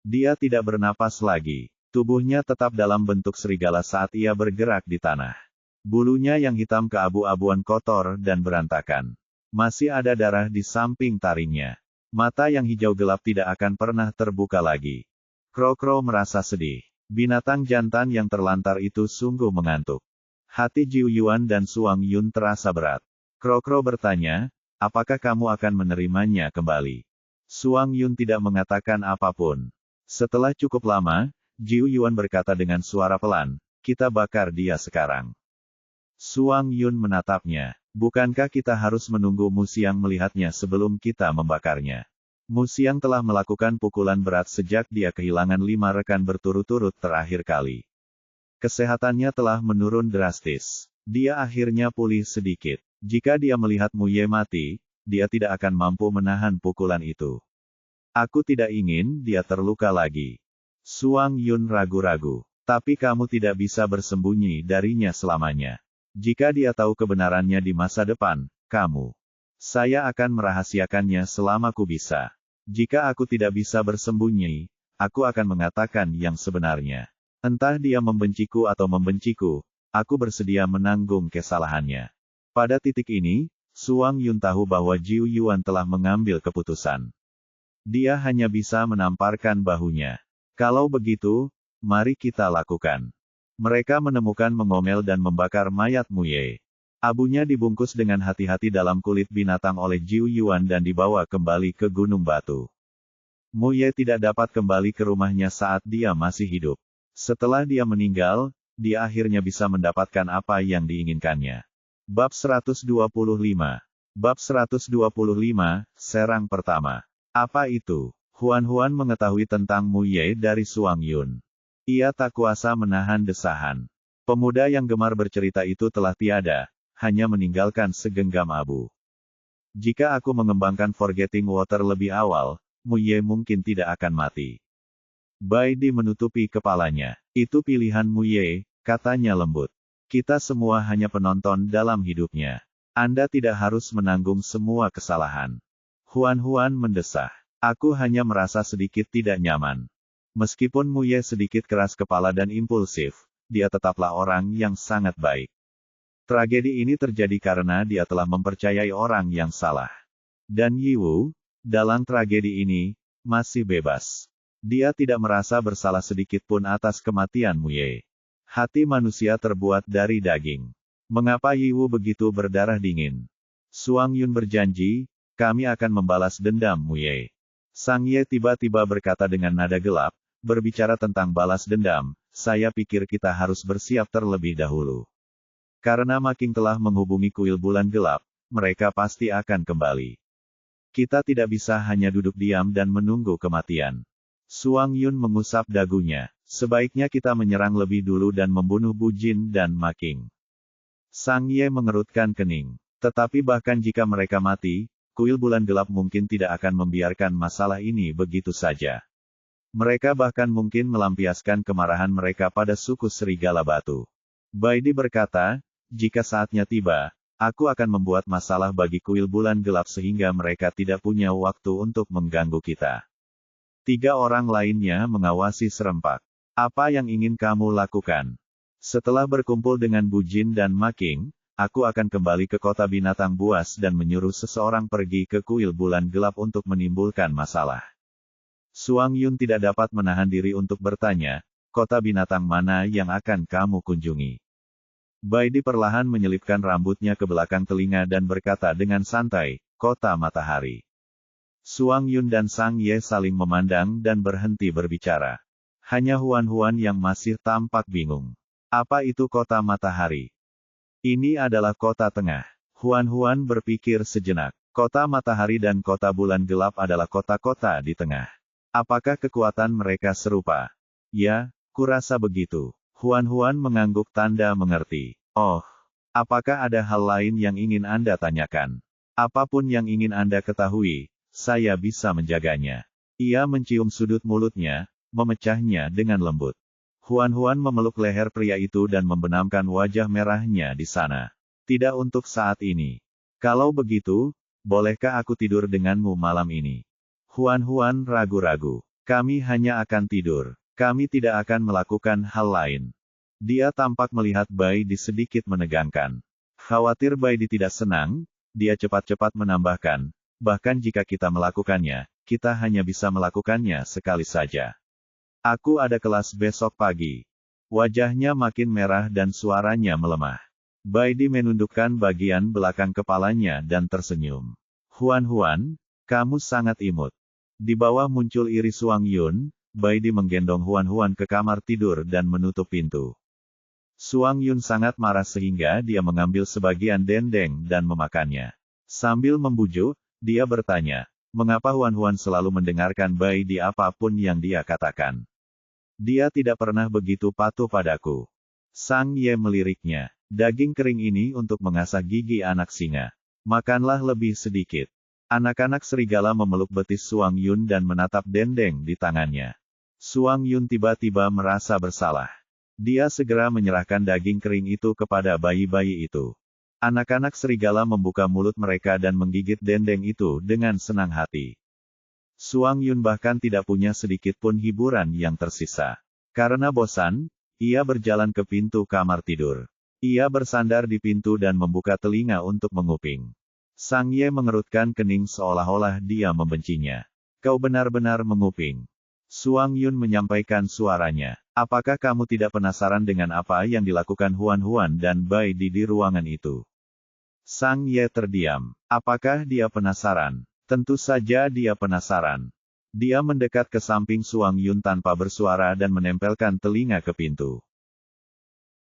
Speaker 1: Dia tidak bernapas lagi. Tubuhnya tetap dalam bentuk serigala saat ia bergerak di tanah. Bulunya yang hitam keabu-abuan kotor dan berantakan. Masih ada darah di samping taringnya. Mata yang hijau gelap tidak akan pernah terbuka lagi. Krokro merasa sedih. Binatang jantan yang terlantar itu sungguh mengantuk. Hati Jiu Yuan dan Suang Yun terasa berat. Krokro bertanya, apakah kamu akan menerimanya kembali? Suang Yun tidak mengatakan apapun. Setelah cukup lama, Jiu Yuan berkata dengan suara pelan, kita bakar dia sekarang. Suang Yun menatapnya. Bukankah kita harus menunggu Mu Xiang melihatnya sebelum kita membakarnya? Mu Xiang telah melakukan pukulan berat sejak dia kehilangan 5 rekan berturut-turut terakhir kali. Kesehatannya telah menurun drastis. Dia akhirnya pulih sedikit. Jika dia melihat Mu Ye mati, dia tidak akan mampu menahan pukulan itu. Aku tidak ingin dia terluka lagi. Suang Yun ragu-ragu. Tapi kamu tidak bisa bersembunyi darinya selamanya. Jika dia tahu kebenarannya di masa depan, kamu. Saya akan merahasiakannya selama ku bisa. Jika aku tidak bisa bersembunyi, aku akan mengatakan yang sebenarnya. Entah dia membenciku atau membenciku, aku bersedia menanggung kesalahannya. Pada titik ini, Suang Yun tahu bahwa Jiu Yuan telah mengambil keputusan. Dia hanya bisa menamparkan bahunya. Kalau begitu, mari kita lakukan. Mereka menemukan mengomel dan membakar mayat Mu Ye. Abunya dibungkus dengan hati-hati dalam kulit binatang oleh Jiu Yuan dan dibawa kembali ke Gunung Batu. Mu Ye tidak dapat kembali ke rumahnya saat dia masih hidup. Setelah dia meninggal, dia akhirnya bisa mendapatkan apa yang diinginkannya. Bab 125. Bab 125, Serang Pertama. Apa itu? Huan mengetahui tentang Mu Ye dari Suang Yun. Ia tak kuasa menahan desahan. Pemuda yang gemar bercerita itu telah tiada, hanya meninggalkan segenggam abu. Jika aku mengembangkan Forgetting Water lebih awal, Mu Ye mungkin tidak akan mati. Bai Di menutupi kepalanya. Itu pilihan Mu Ye, katanya lembut. Kita semua hanya penonton dalam hidupnya. Anda tidak harus menanggung semua kesalahan. Huan mendesah. Aku hanya merasa sedikit tidak nyaman. Meskipun Mu Ye sedikit keras kepala dan impulsif, dia tetaplah orang yang sangat baik. Tragedi ini terjadi karena dia telah mempercayai orang yang salah. Dan Yi Wu, dalam tragedi ini, masih bebas. Dia tidak merasa bersalah sedikit pun atas kematian Mu Ye. Hati manusia terbuat dari daging. Mengapa Yi Wu begitu berdarah dingin? Suang Yun berjanji, kami akan membalas dendam Mu Ye. Sang Ye tiba-tiba berkata dengan nada gelap, berbicara tentang balas dendam, saya pikir kita harus bersiap terlebih dahulu. Karena Ma Qing telah menghubungi kuil bulan gelap, mereka pasti akan kembali. Kita tidak bisa hanya duduk diam dan menunggu kematian. Suang Yun mengusap dagunya. Sebaiknya kita menyerang lebih dulu dan membunuh Bu Jin dan Ma Qing. Sang Ye mengerutkan kening. Tetapi bahkan jika mereka mati, kuil bulan gelap mungkin tidak akan membiarkan masalah ini begitu saja. Mereka bahkan mungkin melampiaskan kemarahan mereka pada suku Serigala Batu. Bai Di berkata, jika saatnya tiba, aku akan membuat masalah bagi kuil bulan gelap sehingga mereka tidak punya waktu untuk mengganggu kita. 3 orang lainnya mengawasi serempak. Apa yang ingin kamu lakukan? Setelah berkumpul dengan Bu Jin dan Ma Qing, aku akan kembali ke kota binatang buas dan menyuruh seseorang pergi ke kuil bulan gelap untuk menimbulkan masalah. Suang Yun tidak dapat menahan diri untuk bertanya, kota binatang mana yang akan kamu kunjungi? Bai Di perlahan menyelipkan rambutnya ke belakang telinga dan berkata dengan santai, kota matahari. Suang Yun dan Sang Ye saling memandang dan berhenti berbicara. Hanya Huan yang masih tampak bingung. Apa itu kota matahari? Ini adalah kota tengah. Huan berpikir sejenak. Kota matahari dan kota bulan gelap adalah kota-kota di tengah. Apakah kekuatan mereka serupa? Ya, kurasa begitu. Huan mengangguk tanda mengerti. Oh, apakah ada hal lain yang ingin Anda tanyakan? Apapun yang ingin Anda ketahui, saya bisa menjaganya. Ia mencium sudut mulutnya, memecahnya dengan lembut. Huan memeluk leher pria itu dan membenamkan wajah merahnya di sana. Tidak untuk saat ini. Kalau begitu, bolehkah aku tidur denganmu malam ini? Huan ragu-ragu. Kami hanya akan tidur. Kami tidak akan melakukan hal lain. Dia tampak melihat Bai Di sedikit menegangkan. Khawatir Bai Di tidak senang, dia cepat-cepat menambahkan, bahkan jika kita melakukannya, kita hanya bisa melakukannya sekali saja. Aku ada kelas besok pagi. Wajahnya makin merah dan suaranya melemah. Bai Di menundukkan bagian belakang kepalanya dan tersenyum. Huan, kamu sangat imut. Di bawah muncul iri Suang Yun, Bai Di menggendong Huan ke kamar tidur dan menutup pintu. Suang Yun sangat marah sehingga dia mengambil sebagian dendeng dan memakannya. Sambil membujuk, dia bertanya, mengapa Huan selalu mendengarkan Bai Di apapun yang dia katakan? Dia tidak pernah begitu patuh padaku. Sang Ye meliriknya. Daging kering ini untuk mengasah gigi anak singa. Makanlah lebih sedikit. Anak-anak serigala memeluk betis Suang Yun dan menatap dendeng di tangannya. Suang Yun tiba-tiba merasa bersalah. Dia segera menyerahkan daging kering itu kepada bayi-bayi itu. Anak-anak serigala membuka mulut mereka dan menggigit dendeng itu dengan senang hati. Suang Yun bahkan tidak punya sedikit pun hiburan yang tersisa. Karena bosan, ia berjalan ke pintu kamar tidur. Ia bersandar di pintu dan membuka telinga untuk menguping. Sang Ye mengerutkan kening seolah-olah dia membencinya. Kau benar-benar menguping. Suang Yun menyampaikan suaranya. Apakah kamu tidak penasaran dengan apa yang dilakukan Huan Huan dan Bai Di ruangan itu? Sang Ye terdiam. Apakah dia penasaran? Tentu saja dia penasaran. Dia mendekat ke samping Suang Yun tanpa bersuara dan menempelkan telinga ke pintu.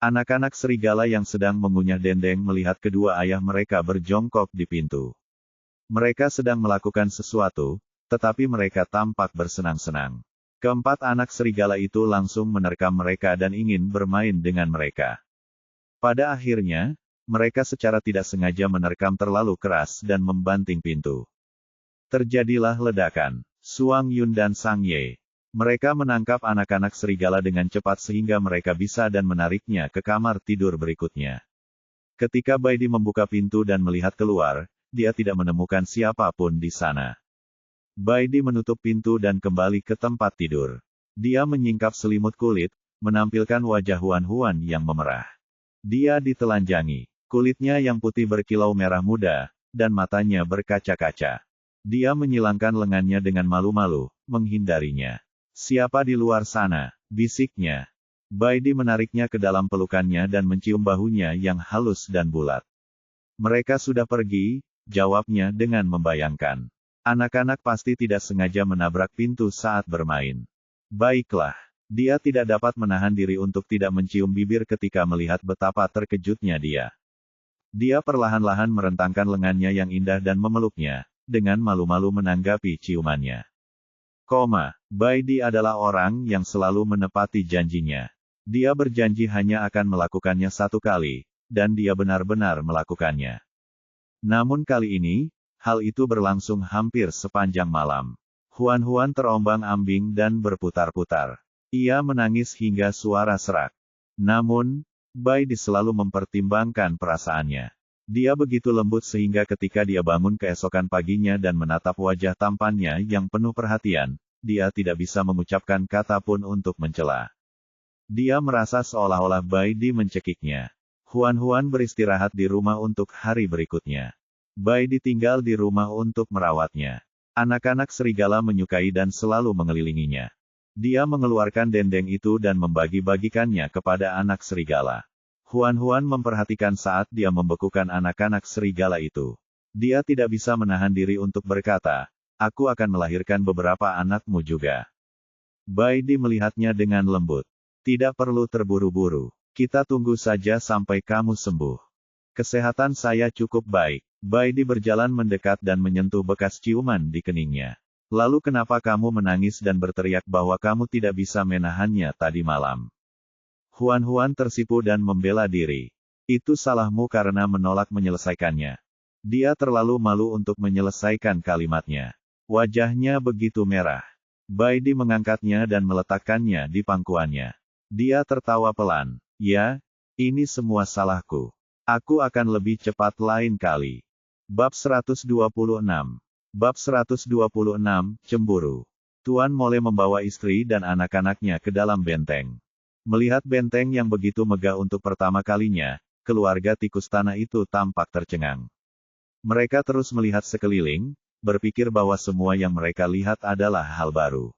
Speaker 1: Anak-anak serigala yang sedang mengunyah dendeng melihat kedua ayah mereka berjongkok di pintu. Mereka sedang melakukan sesuatu, tetapi mereka tampak bersenang-senang. Keempat anak serigala itu langsung menerkam mereka dan ingin bermain dengan mereka. Pada akhirnya, mereka secara tidak sengaja menerkam terlalu keras dan membanting pintu. Terjadilah ledakan. Suang Yun dan Sang Ye. Mereka menangkap anak-anak serigala dengan cepat sehingga mereka bisa dan menariknya ke kamar tidur berikutnya. Ketika Bai Di membuka pintu dan melihat keluar, dia tidak menemukan siapapun di sana. Bai Di menutup pintu dan kembali ke tempat tidur. Dia menyingkap selimut kulit, menampilkan wajah Huan Huan yang memerah. Dia ditelanjangi. Kulitnya yang putih berkilau merah muda, dan matanya berkaca-kaca. Dia menyilangkan lengannya dengan malu-malu, menghindarinya. Siapa di luar sana? Bisiknya. Bai Di menariknya ke dalam pelukannya dan mencium bahunya yang halus dan bulat. Mereka sudah pergi, jawabnya dengan membayangkan. Anak-anak pasti tidak sengaja menabrak pintu saat bermain. Baiklah. Dia tidak dapat menahan diri untuk tidak mencium bibir ketika melihat betapa terkejutnya dia. Dia perlahan-lahan merentangkan lengannya yang indah dan memeluknya, dengan malu-malu menanggapi ciumannya. Bai Di adalah orang yang selalu menepati janjinya. Dia berjanji hanya akan melakukannya satu kali, dan dia benar-benar melakukannya. Namun kali ini, hal itu berlangsung hampir sepanjang malam. Huan Huan terombang-ambing dan berputar-putar. Ia menangis hingga suara serak. Namun, Bai Di selalu mempertimbangkan perasaannya. Dia begitu lembut sehingga ketika dia bangun keesokan paginya dan menatap wajah tampannya yang penuh perhatian, dia tidak bisa mengucapkan kata pun untuk mencela. Dia merasa seolah-olah Bai Di mencekiknya. Huan Huan beristirahat di rumah untuk hari berikutnya. Bai Di tinggal di rumah untuk merawatnya. Anak-anak serigala menyukai dan selalu mengelilinginya. Dia mengeluarkan dendeng itu dan membagi-bagikannya kepada anak serigala. Huan Huan memperhatikan saat dia membekukan anak-anak serigala itu. Dia tidak bisa menahan diri untuk berkata, "Aku akan melahirkan beberapa anakmu juga." Bai Di melihatnya dengan lembut. "Tidak perlu terburu-buru. Kita tunggu saja sampai kamu sembuh. Kesehatan saya cukup baik." Bai Di berjalan mendekat dan menyentuh bekas ciuman di keningnya. "Lalu kenapa kamu menangis dan berteriak bahwa kamu tidak bisa menahannya tadi malam?" Huan Huan tersipu dan membela diri. "Itu salahmu karena menolak menyelesaikannya." Dia terlalu malu untuk menyelesaikan kalimatnya. Wajahnya begitu merah. Bai Di mengangkatnya dan meletakkannya di pangkuannya. Dia tertawa pelan. "Ya, ini semua salahku. Aku akan lebih cepat lain kali." Bab 126. Bab 126, Cemburu. Tuan Mole membawa istri dan anak-anaknya ke dalam benteng. Melihat benteng yang begitu megah untuk pertama kalinya, keluarga tikus tanah itu tampak tercengang. Mereka terus melihat sekeliling, berpikir bahwa semua yang mereka lihat adalah hal baru.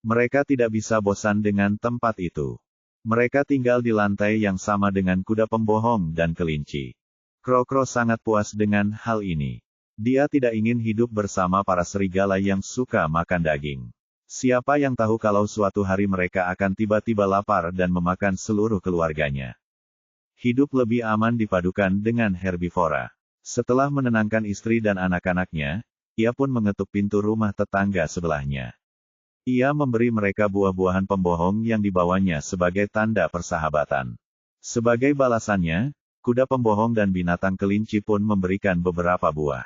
Speaker 1: Mereka tidak bisa bosan dengan tempat itu. Mereka tinggal di lantai yang sama dengan kuda pembohong dan kelinci. Kro-Kro sangat puas dengan hal ini. Dia tidak ingin hidup bersama para serigala yang suka makan daging. Siapa yang tahu kalau suatu hari mereka akan tiba-tiba lapar dan memakan seluruh keluarganya. Hidup lebih aman dipadukan dengan herbivora. Setelah menenangkan istri dan anak-anaknya, ia pun mengetuk pintu rumah tetangga sebelahnya. Ia memberi mereka buah-buahan pembohong yang dibawanya sebagai tanda persahabatan. Sebagai balasannya, kuda pembohong dan binatang kelinci pun memberikan beberapa buah.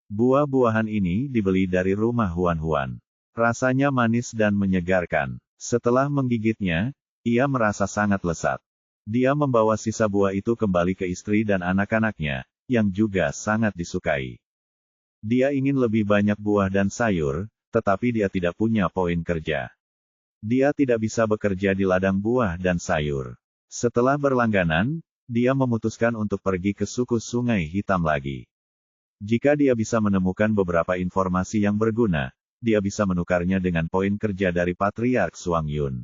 Speaker 1: Buah-buahan ini dibeli dari rumah Huan Huan. Rasanya manis dan menyegarkan. Setelah menggigitnya, ia merasa sangat lezat. Dia membawa sisa buah itu kembali ke istri dan anak-anaknya, yang juga sangat disukai. Dia ingin lebih banyak buah dan sayur, tetapi dia tidak punya poin kerja. Dia tidak bisa bekerja di ladang buah dan sayur. Setelah berlangganan, dia memutuskan untuk pergi ke suku Sungai Hitam lagi. Jika dia bisa menemukan beberapa informasi yang berguna, dia bisa menukarnya dengan poin kerja dari Patriark Suang Yun.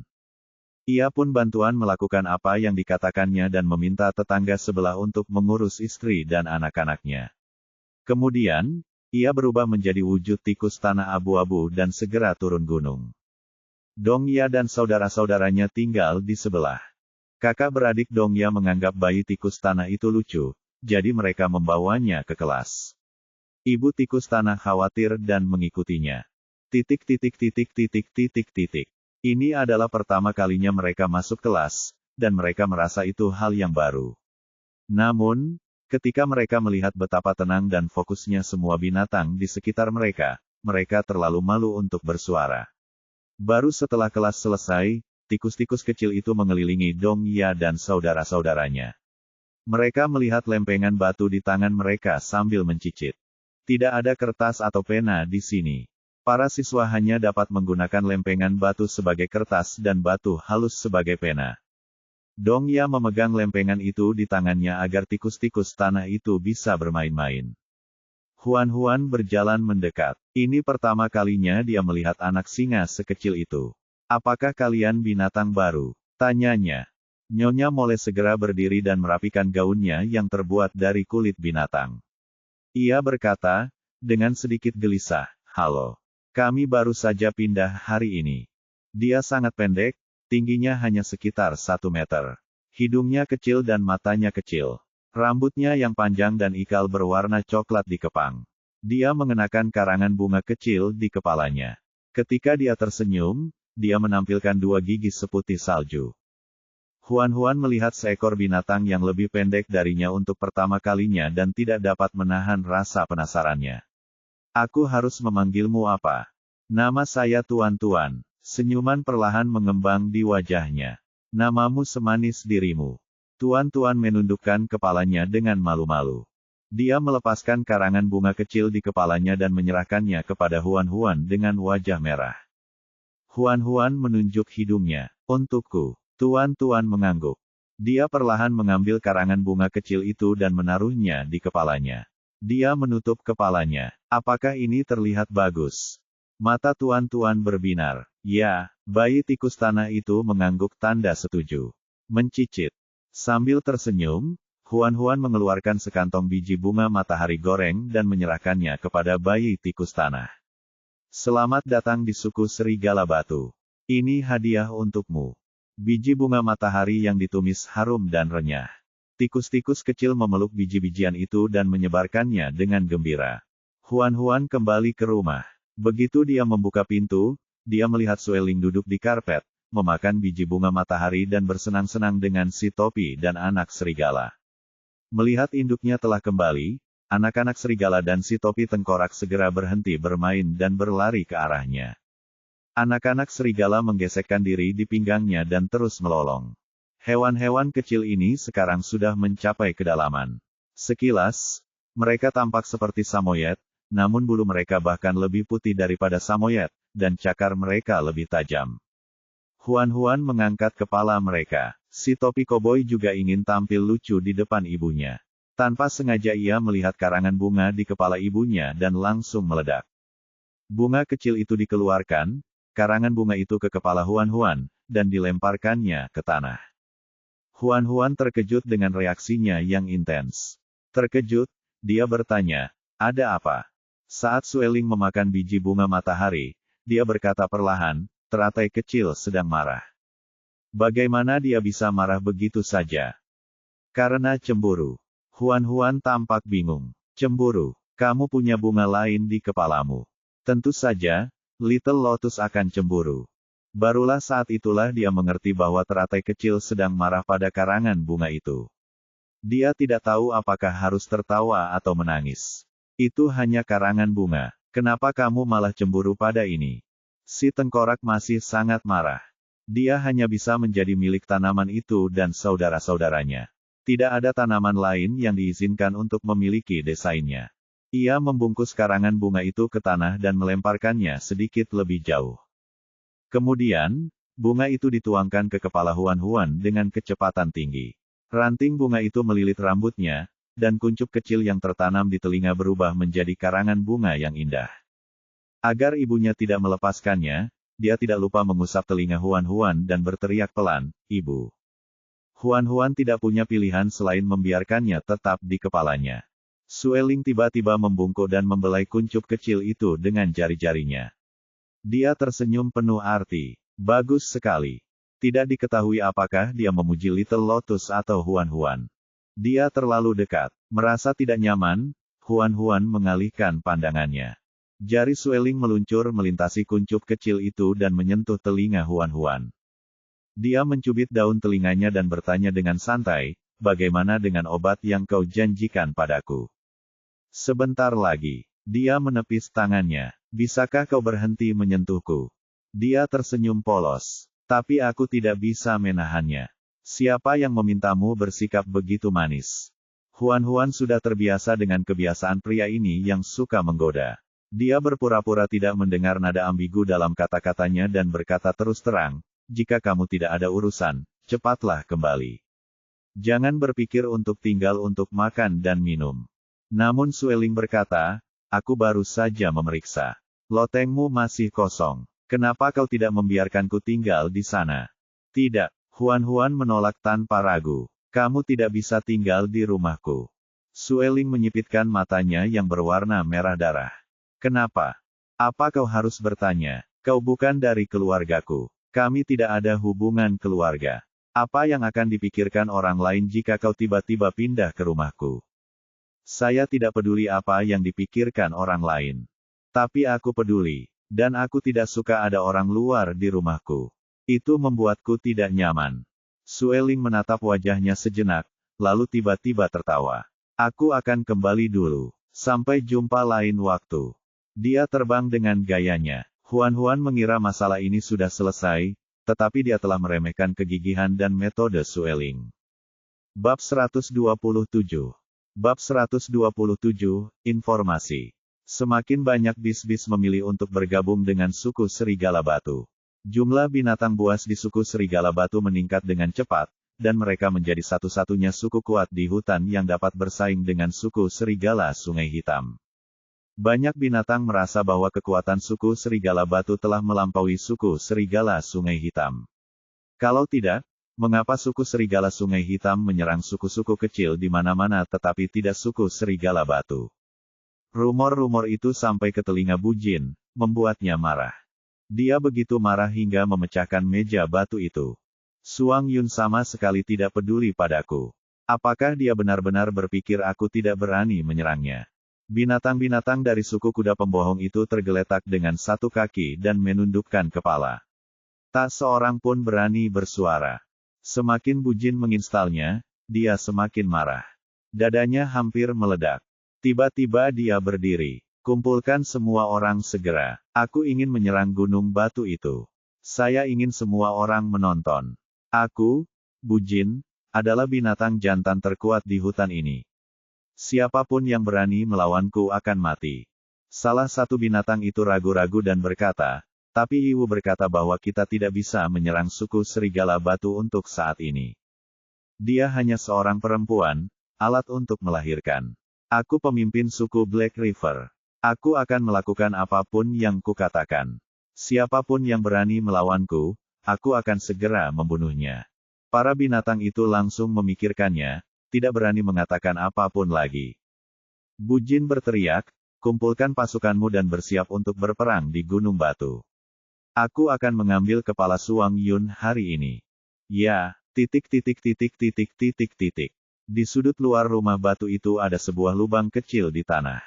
Speaker 1: Ia pun bantuan melakukan apa yang dikatakannya dan meminta tetangga sebelah untuk mengurus istri dan anak-anaknya. Kemudian, ia berubah menjadi wujud tikus tanah abu-abu dan segera turun gunung. Dongya dan saudara-saudaranya tinggal di sebelah. Kakak beradik Dongya menganggap bayi tikus tanah itu lucu, jadi mereka membawanya ke kelas. Ibu tikus tanah khawatir dan mengikutinya. Ini adalah pertama kalinya mereka masuk kelas, dan mereka merasa itu hal yang baru. Namun, ketika mereka melihat betapa tenang dan fokusnya semua binatang di sekitar mereka, mereka terlalu malu untuk bersuara. Baru setelah kelas selesai, tikus-tikus kecil itu mengelilingi Dongya dan saudara-saudaranya. Mereka melihat lempengan batu di tangan mereka sambil mencicit. Tidak ada kertas atau pena di sini. Para siswa hanya dapat menggunakan lempengan batu sebagai kertas dan batu halus sebagai pena. Dongya memegang lempengan itu di tangannya agar tikus-tikus tanah itu bisa bermain-main. Huan-Huan berjalan mendekat. Ini pertama kalinya dia melihat anak singa sekecil itu. Apakah kalian binatang baru? Tanyanya. Nyonya Mole segera berdiri dan merapikan gaunnya yang terbuat dari kulit binatang. Ia berkata, dengan sedikit gelisah, "Halo. Kami baru saja pindah hari ini." Dia sangat pendek, tingginya hanya sekitar 1 meter. Hidungnya kecil dan matanya kecil. Rambutnya yang panjang dan ikal berwarna coklat dikepang. Dia mengenakan karangan bunga kecil di kepalanya. Ketika dia tersenyum, dia menampilkan 2 gigi seputih salju. Huan-Huan melihat seekor binatang yang lebih pendek darinya untuk pertama kalinya dan tidak dapat menahan rasa penasarannya. "Aku harus memanggilmu apa?" "Nama saya Tuan-Tuan." Senyuman perlahan mengembang di wajahnya. "Namamu semanis dirimu." Tuan-Tuan menundukkan kepalanya dengan malu-malu. Dia melepaskan karangan bunga kecil di kepalanya dan menyerahkannya kepada Huan-Huan dengan wajah merah. Huan-Huan menunjuk hidungnya. "Untukku." Tuan-Tuan mengangguk. Dia perlahan mengambil karangan bunga kecil itu dan menaruhnya di kepalanya. Dia menutup kepalanya. "Apakah ini terlihat bagus?" Mata Tuan-Tuan berbinar. "Ya." Bayi tikus tanah itu mengangguk tanda setuju. Mencicit. Sambil tersenyum, Huan-Huan mengeluarkan sekantong biji bunga matahari goreng dan menyerahkannya kepada bayi tikus tanah. "Selamat datang di suku Serigala Batu. Ini hadiah untukmu." Biji bunga matahari yang ditumis harum dan renyah. Tikus-tikus kecil memeluk biji-bijian itu dan menyebarkannya dengan gembira. Huan-Huan kembali ke rumah. Begitu dia membuka pintu, dia melihat Sueling duduk di karpet, memakan biji bunga matahari dan bersenang-senang dengan si topi dan anak serigala. Melihat induknya telah kembali, anak-anak serigala dan si topi tengkorak segera berhenti bermain dan berlari ke arahnya. Anak-anak serigala menggesekkan diri di pinggangnya dan terus melolong. Hewan-hewan kecil ini sekarang sudah mencapai kedalaman. Sekilas, mereka tampak seperti samoyed, namun bulu mereka bahkan lebih putih daripada samoyed, dan cakar mereka lebih tajam. Huan-Huan mengangkat kepala mereka. Si topi koboi juga ingin tampil lucu di depan ibunya. Tanpa sengaja ia melihat karangan bunga di kepala ibunya dan langsung meledak. Bunga kecil itu dikeluarkan, karangan bunga itu ke kepala Huan-Huan, dan dilemparkannya ke tanah. Huan-Huan terkejut dengan reaksinya yang intens. Terkejut, dia bertanya, "Ada apa?" Saat Sueling memakan biji bunga matahari, dia berkata perlahan, "Teratai kecil sedang marah." Bagaimana dia bisa marah begitu saja? Karena cemburu. Huan-Huan tampak bingung. "Cemburu? Kamu punya bunga lain di kepalamu." "Tentu saja, Little Lotus akan cemburu." Barulah saat itulah dia mengerti bahwa teratai kecil sedang marah pada karangan bunga itu. Dia tidak tahu apakah harus tertawa atau menangis. "Itu hanya karangan bunga. Kenapa kamu malah cemburu pada ini?" Si tengkorak masih sangat marah. Dia hanya bisa menjadi milik tanaman itu dan saudara-saudaranya. Tidak ada tanaman lain yang diizinkan untuk memiliki desainnya. Ia membungkus karangan bunga itu ke tanah dan melemparkannya sedikit lebih jauh. Kemudian, bunga itu dituangkan ke kepala Huan-Huan dengan kecepatan tinggi. Ranting bunga itu melilit rambutnya, dan kuncup kecil yang tertanam di telinga berubah menjadi karangan bunga yang indah. Agar ibunya tidak melepaskannya, dia tidak lupa mengusap telinga Huan-Huan dan berteriak pelan, "Ibu." Huan-Huan tidak punya pilihan selain membiarkannya tetap di kepalanya. Sueling tiba-tiba membungkuk dan membelai kuncup kecil itu dengan jari-jarinya. Dia tersenyum penuh arti. Bagus sekali. Tidak diketahui apakah dia memuji Little Lotus atau Huan-Huan. Dia terlalu dekat. Merasa tidak nyaman, Huan-Huan mengalihkan pandangannya. Jari Sueling meluncur melintasi kuncup kecil itu dan menyentuh telinga Huan-Huan. Dia mencubit daun telinganya dan bertanya dengan santai, "Bagaimana dengan obat yang kau janjikan padaku?" Sebentar lagi, dia menepis tangannya. "Bisakah kau berhenti menyentuhku?" Dia tersenyum polos. "Tapi aku tidak bisa menahannya." "Siapa yang memintamu bersikap begitu manis?" Huan-Huan sudah terbiasa dengan kebiasaan pria ini yang suka menggoda. Dia berpura-pura tidak mendengar nada ambigu dalam kata-katanya dan berkata terus terang, "Jika kamu tidak ada urusan, cepatlah kembali. Jangan berpikir untuk tinggal untuk makan dan minum." Namun Sueling berkata, "Aku baru saja memeriksa. Lotengmu masih kosong. Kenapa kau tidak membiarkanku tinggal di sana?" "Tidak." Huan-Huan menolak tanpa ragu. "Kamu tidak bisa tinggal di rumahku." Sueling menyipitkan matanya yang berwarna merah darah. "Kenapa? Apa kau harus bertanya? Kau bukan dari keluargaku. Kami tidak ada hubungan keluarga. Apa yang akan dipikirkan orang lain jika kau tiba-tiba pindah ke rumahku?" "Saya tidak peduli apa yang dipikirkan orang lain. Tapi aku peduli. Dan aku tidak suka ada orang luar di rumahku. Itu membuatku tidak nyaman." Sueling menatap wajahnya sejenak, lalu tiba-tiba tertawa. "Aku akan kembali dulu. Sampai jumpa lain waktu." Dia terbang dengan gayanya. Huan-Huan mengira masalah ini sudah selesai, tetapi dia telah meremehkan kegigihan dan metode Sueling. Bab 127. Bab 127, Informasi. Semakin banyak bis-bis memilih untuk bergabung dengan suku Serigala Batu. Jumlah binatang buas di suku Serigala Batu meningkat dengan cepat, dan mereka menjadi satu-satunya suku kuat di hutan yang dapat bersaing dengan suku Serigala Sungai Hitam. Banyak binatang merasa bahwa kekuatan suku Serigala Batu telah melampaui suku Serigala Sungai Hitam. Kalau tidak, mengapa suku Serigala Sungai Hitam menyerang suku-suku kecil di mana-mana tetapi tidak suku Serigala Batu? Rumor-rumor itu sampai ke telinga Bu Jin, membuatnya marah. Dia begitu marah hingga memecahkan meja batu itu. "Suang Yun sama sekali tidak peduli padaku. Apakah dia benar-benar berpikir aku tidak berani menyerangnya?" Binatang-binatang dari suku kuda pembohong itu tergeletak dengan satu kaki dan menundukkan kepala. Tak seorang pun berani bersuara. Semakin Bu Jin menginstalnya, dia semakin marah. Dadanya hampir meledak. Tiba-tiba dia berdiri. "Kumpulkan semua orang segera. Aku ingin menyerang gunung batu itu. Saya ingin semua orang menonton. Aku, Bu Jin, adalah binatang jantan terkuat di hutan ini. Siapapun yang berani melawanku akan mati." Salah satu binatang itu ragu-ragu dan berkata, "Tapi Ibu berkata bahwa kita tidak bisa menyerang suku Serigala Batu untuk saat ini. Dia hanya seorang perempuan, alat untuk melahirkan. Aku pemimpin suku Black River. Aku akan melakukan apapun yang kukatakan. Siapapun yang berani melawanku, aku akan segera membunuhnya." Para binatang itu langsung memikirkannya, tidak berani mengatakan apapun lagi. Bu Jin berteriak, "Kumpulkan pasukanmu dan bersiap untuk berperang di Gunung Batu. Aku akan mengambil kepala Suang Yun hari ini." "Ya, ... Di sudut luar rumah batu itu ada sebuah lubang kecil di tanah.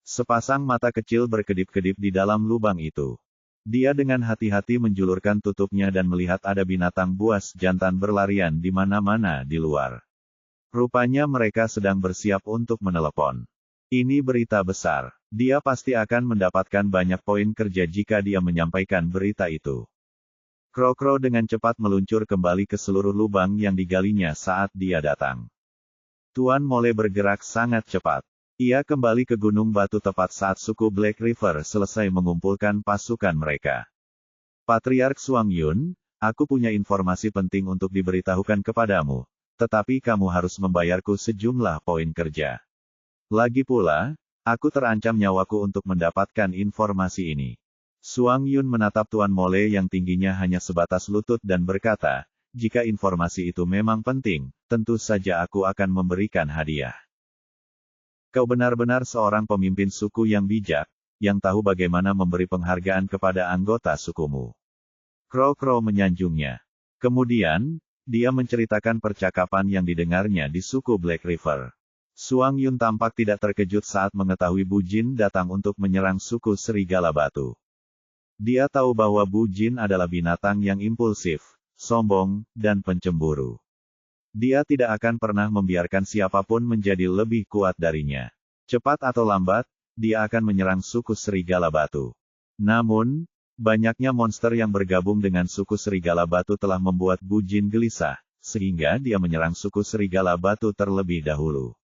Speaker 1: Sepasang mata kecil berkedip-kedip di dalam lubang itu. Dia dengan hati-hati menjulurkan tutupnya dan melihat ada binatang buas jantan berlarian di mana-mana di luar. Rupanya mereka sedang bersiap untuk menelepon. Ini berita besar. Dia pasti akan mendapatkan banyak poin kerja jika dia menyampaikan berita itu. Kro-kro dengan cepat meluncur kembali ke seluruh lubang yang digalinya saat dia datang. Tuan Mole bergerak sangat cepat. Ia kembali ke Gunung Batu tepat saat suku Black River selesai mengumpulkan pasukan mereka. "Patriark Suang Yun, aku punya informasi penting untuk diberitahukan kepadamu, tetapi kamu harus membayarku sejumlah poin kerja. Lagi pula, aku terancam nyawaku untuk mendapatkan informasi ini. Suang Yun menatap Tuan Mole yang tingginya hanya sebatas lutut dan berkata, jika informasi itu memang penting, tentu saja aku akan memberikan hadiah. Kau benar-benar seorang pemimpin suku yang bijak, yang tahu bagaimana memberi penghargaan kepada anggota sukumu. Crow menyanjungnya. Kemudian, dia menceritakan percakapan yang didengarnya di suku Black River. Suang Yun tampak tidak terkejut saat mengetahui Bu Jin datang untuk menyerang suku Serigala Batu. Dia tahu bahwa Bu Jin adalah binatang yang impulsif, sombong, dan pencemburu. Dia tidak akan pernah membiarkan siapapun menjadi lebih kuat darinya. Cepat atau lambat, dia akan menyerang suku Serigala Batu. Namun, banyaknya monster yang bergabung dengan suku Serigala Batu telah membuat Bu Jin gelisah, sehingga dia menyerang suku Serigala Batu terlebih dahulu.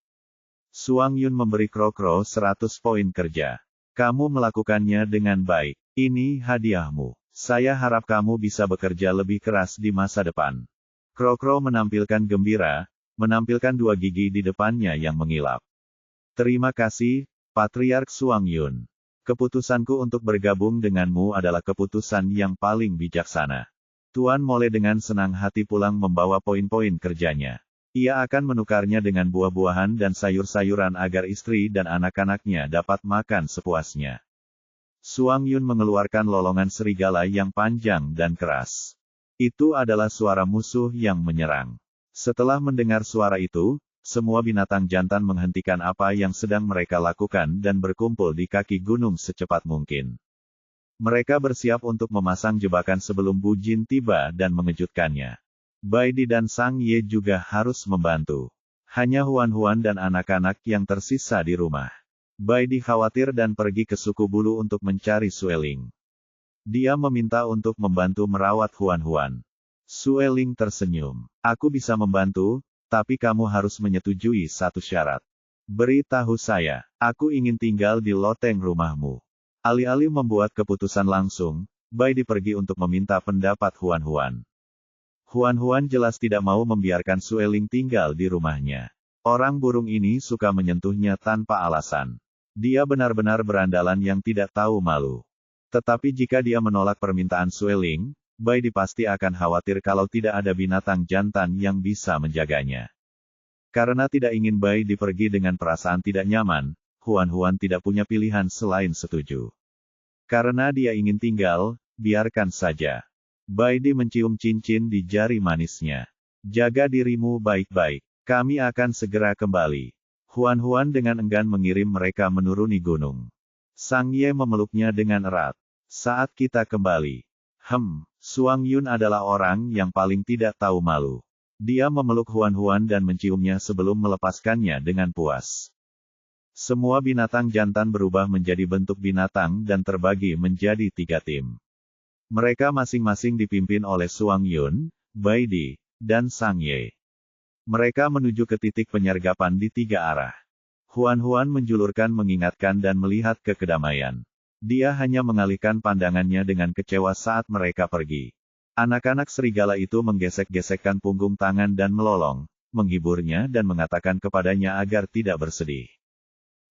Speaker 1: Suang Yun memberi Crow 100 poin kerja. Kamu melakukannya dengan baik. Ini hadiahmu. Saya harap kamu bisa bekerja lebih keras di masa depan. Crow menampilkan gembira, menampilkan dua gigi di depannya yang mengilap. Terima kasih, Patriark Suang Yun. Keputusanku untuk bergabung denganmu adalah keputusan yang paling bijaksana. Tuan Mole dengan senang hati pulang membawa poin-poin kerjanya. Ia akan menukarnya dengan buah-buahan dan sayur-sayuran agar istri dan anak-anaknya dapat makan sepuasnya. Suang Yun mengeluarkan lolongan serigala yang panjang dan keras. Itu adalah suara musuh yang menyerang. Setelah mendengar suara itu, semua binatang jantan menghentikan apa yang sedang mereka lakukan dan berkumpul di kaki gunung secepat mungkin. Mereka bersiap untuk memasang jebakan sebelum Bu Jin tiba dan mengejutkannya. Bai Di dan Sang Ye juga harus membantu. Hanya Huan dan anak-anak yang tersisa di rumah. Bai Di khawatir dan pergi ke suku bulu untuk mencari Sueling. Dia meminta untuk membantu merawat Huan. Sueling tersenyum. Aku bisa membantu, tapi kamu harus menyetujui satu syarat. Beritahu saya, aku ingin tinggal di loteng rumahmu. Alih-alih membuat keputusan langsung, Bai Di pergi untuk meminta pendapat Huan. Huan jelas tidak mau membiarkan Sueling tinggal di rumahnya. Orang burung ini suka menyentuhnya tanpa alasan. Dia benar-benar berandalan yang tidak tahu malu. Tetapi jika dia menolak permintaan Sueling, Bai Di pasti akan khawatir kalau tidak ada binatang jantan yang bisa menjaganya. Karena tidak ingin Bai Di pergi dengan perasaan tidak nyaman, Huan tidak punya pilihan selain setuju. Karena dia ingin tinggal, biarkan saja. Bai Di mencium cincin di jari manisnya. Jaga dirimu baik-baik. Kami akan segera kembali. Huan dengan enggan mengirim mereka menuruni gunung. Sang Ye memeluknya dengan erat. Saat kita kembali. Suang Yun adalah orang yang paling tidak tahu malu. Dia memeluk Huan dan menciumnya sebelum melepaskannya dengan puas. Semua binatang jantan berubah menjadi bentuk binatang dan terbagi menjadi 3 tim. Mereka masing-masing dipimpin oleh Suang Yun, Bai Di, dan Sang Ye. Mereka menuju ke titik penyergapan di 3 arah. Huan menjulurkan mengingatkan dan melihat ke kedamaian. Dia hanya mengalihkan pandangannya dengan kecewa saat mereka pergi. Anak-anak serigala itu menggesek-gesekkan punggung tangan dan melolong, menghiburnya dan mengatakan kepadanya agar tidak bersedih.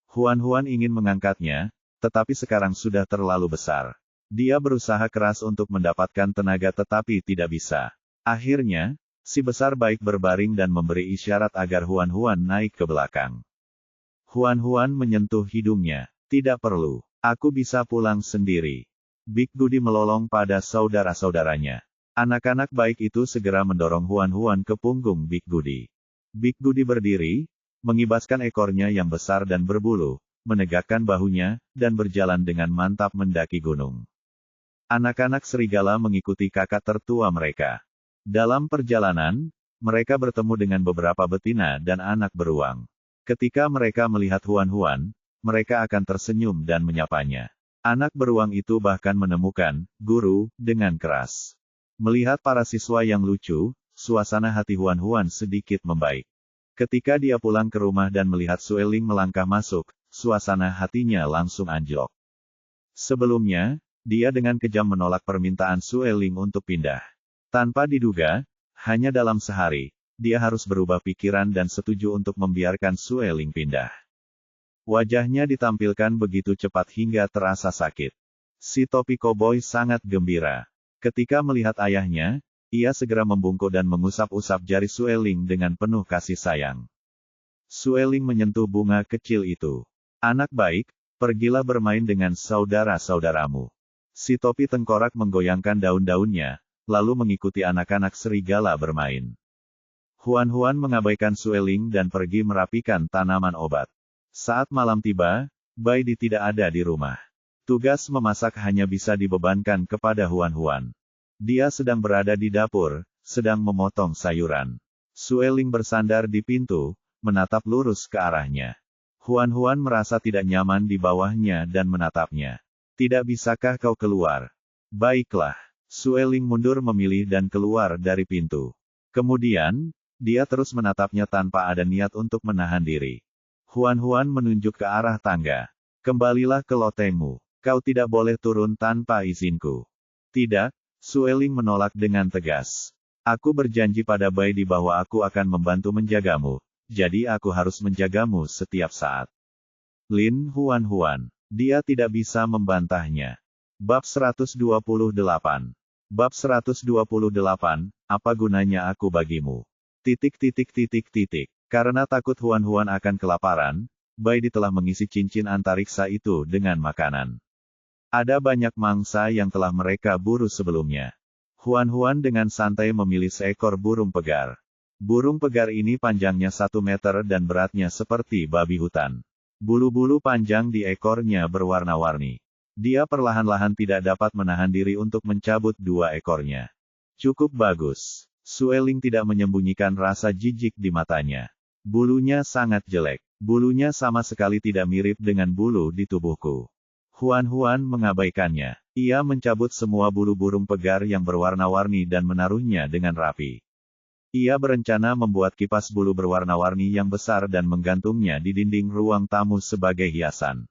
Speaker 1: Huan ingin mengangkatnya, tetapi sekarang sudah terlalu besar. Dia berusaha keras untuk mendapatkan tenaga tetapi tidak bisa. Akhirnya, si besar baik berbaring dan memberi isyarat agar Huan naik ke belakang. Huan menyentuh hidungnya. Tidak perlu. Aku bisa pulang sendiri. Big Goody melolong pada saudara-saudaranya. Anak-anak baik itu segera mendorong Huan ke punggung Big Goody. Big Goody berdiri, mengibaskan ekornya yang besar dan berbulu, menegakkan bahunya, dan berjalan dengan mantap mendaki gunung. Anak-anak serigala mengikuti kakak tertua mereka. Dalam perjalanan, mereka bertemu dengan beberapa betina dan anak beruang. Ketika mereka melihat Huan, mereka akan tersenyum dan menyapanya. Anak beruang itu bahkan menemukan guru dengan keras. Melihat para siswa yang lucu, suasana hati Huan sedikit membaik. Ketika dia pulang ke rumah dan melihat Sueling melangkah masuk, suasana hatinya langsung anjlok. Sebelumnya, dia dengan kejam menolak permintaan Sueling untuk pindah. Tanpa diduga, hanya dalam sehari, dia harus berubah pikiran dan setuju untuk membiarkan Sueling pindah. Wajahnya ditampilkan begitu cepat hingga terasa sakit. Si topi koboi sangat gembira. Ketika melihat ayahnya, ia segera membungkuk dan mengusap-usap jari Sueling dengan penuh kasih sayang. Sueling menyentuh bunga kecil itu. Anak baik, pergilah bermain dengan saudara-saudaramu. Si topi tengkorak menggoyangkan daun-daunnya, lalu mengikuti anak-anak serigala bermain. Huan-Huan mengabaikan Sueling dan pergi merapikan tanaman obat. Saat malam tiba, Bai Di tidak ada di rumah. Tugas memasak hanya bisa dibebankan kepada Huan-Huan. Dia sedang berada di dapur, sedang memotong sayuran. Sueling bersandar di pintu, menatap lurus ke arahnya. Huan-Huan merasa tidak nyaman di bawahnya dan menatapnya. Tidak bisakah kau keluar? Baiklah. Sueling mundur memilih dan keluar dari pintu. Kemudian, dia terus menatapnya tanpa ada niat untuk menahan diri. Huan-Huan menunjuk ke arah tangga. Kembalilah ke lotengmu. Kau tidak boleh turun tanpa izinku. Tidak, Sueling menolak dengan tegas. Aku berjanji pada Bai Di bahwa aku akan membantu menjagamu, jadi aku harus menjagamu setiap saat. Lin Huan-Huan. Dia tidak bisa membantahnya. Bab 128. Bab 128, apa gunanya aku bagimu? Karena takut Huan-Huan akan kelaparan, Bai Di telah mengisi cincin antariksa itu dengan makanan. Ada banyak mangsa yang telah mereka buru sebelumnya. Huan-Huan dengan santai memilih seekor burung pegar. Burung pegar ini panjangnya 1 meter dan beratnya seperti babi hutan. Bulu-bulu panjang di ekornya berwarna-warni. Dia perlahan-lahan tidak dapat menahan diri untuk mencabut 2 ekornya. Cukup bagus. Sueling tidak menyembunyikan rasa jijik di matanya. Bulunya sangat jelek. Bulunya sama sekali tidak mirip dengan bulu di tubuhku. Huan-Huan mengabaikannya. Ia mencabut semua bulu burung pegar yang berwarna-warni dan menaruhnya dengan rapi. Ia berencana membuat kipas bulu berwarna-warni yang besar dan menggantungnya di dinding ruang tamu sebagai hiasan.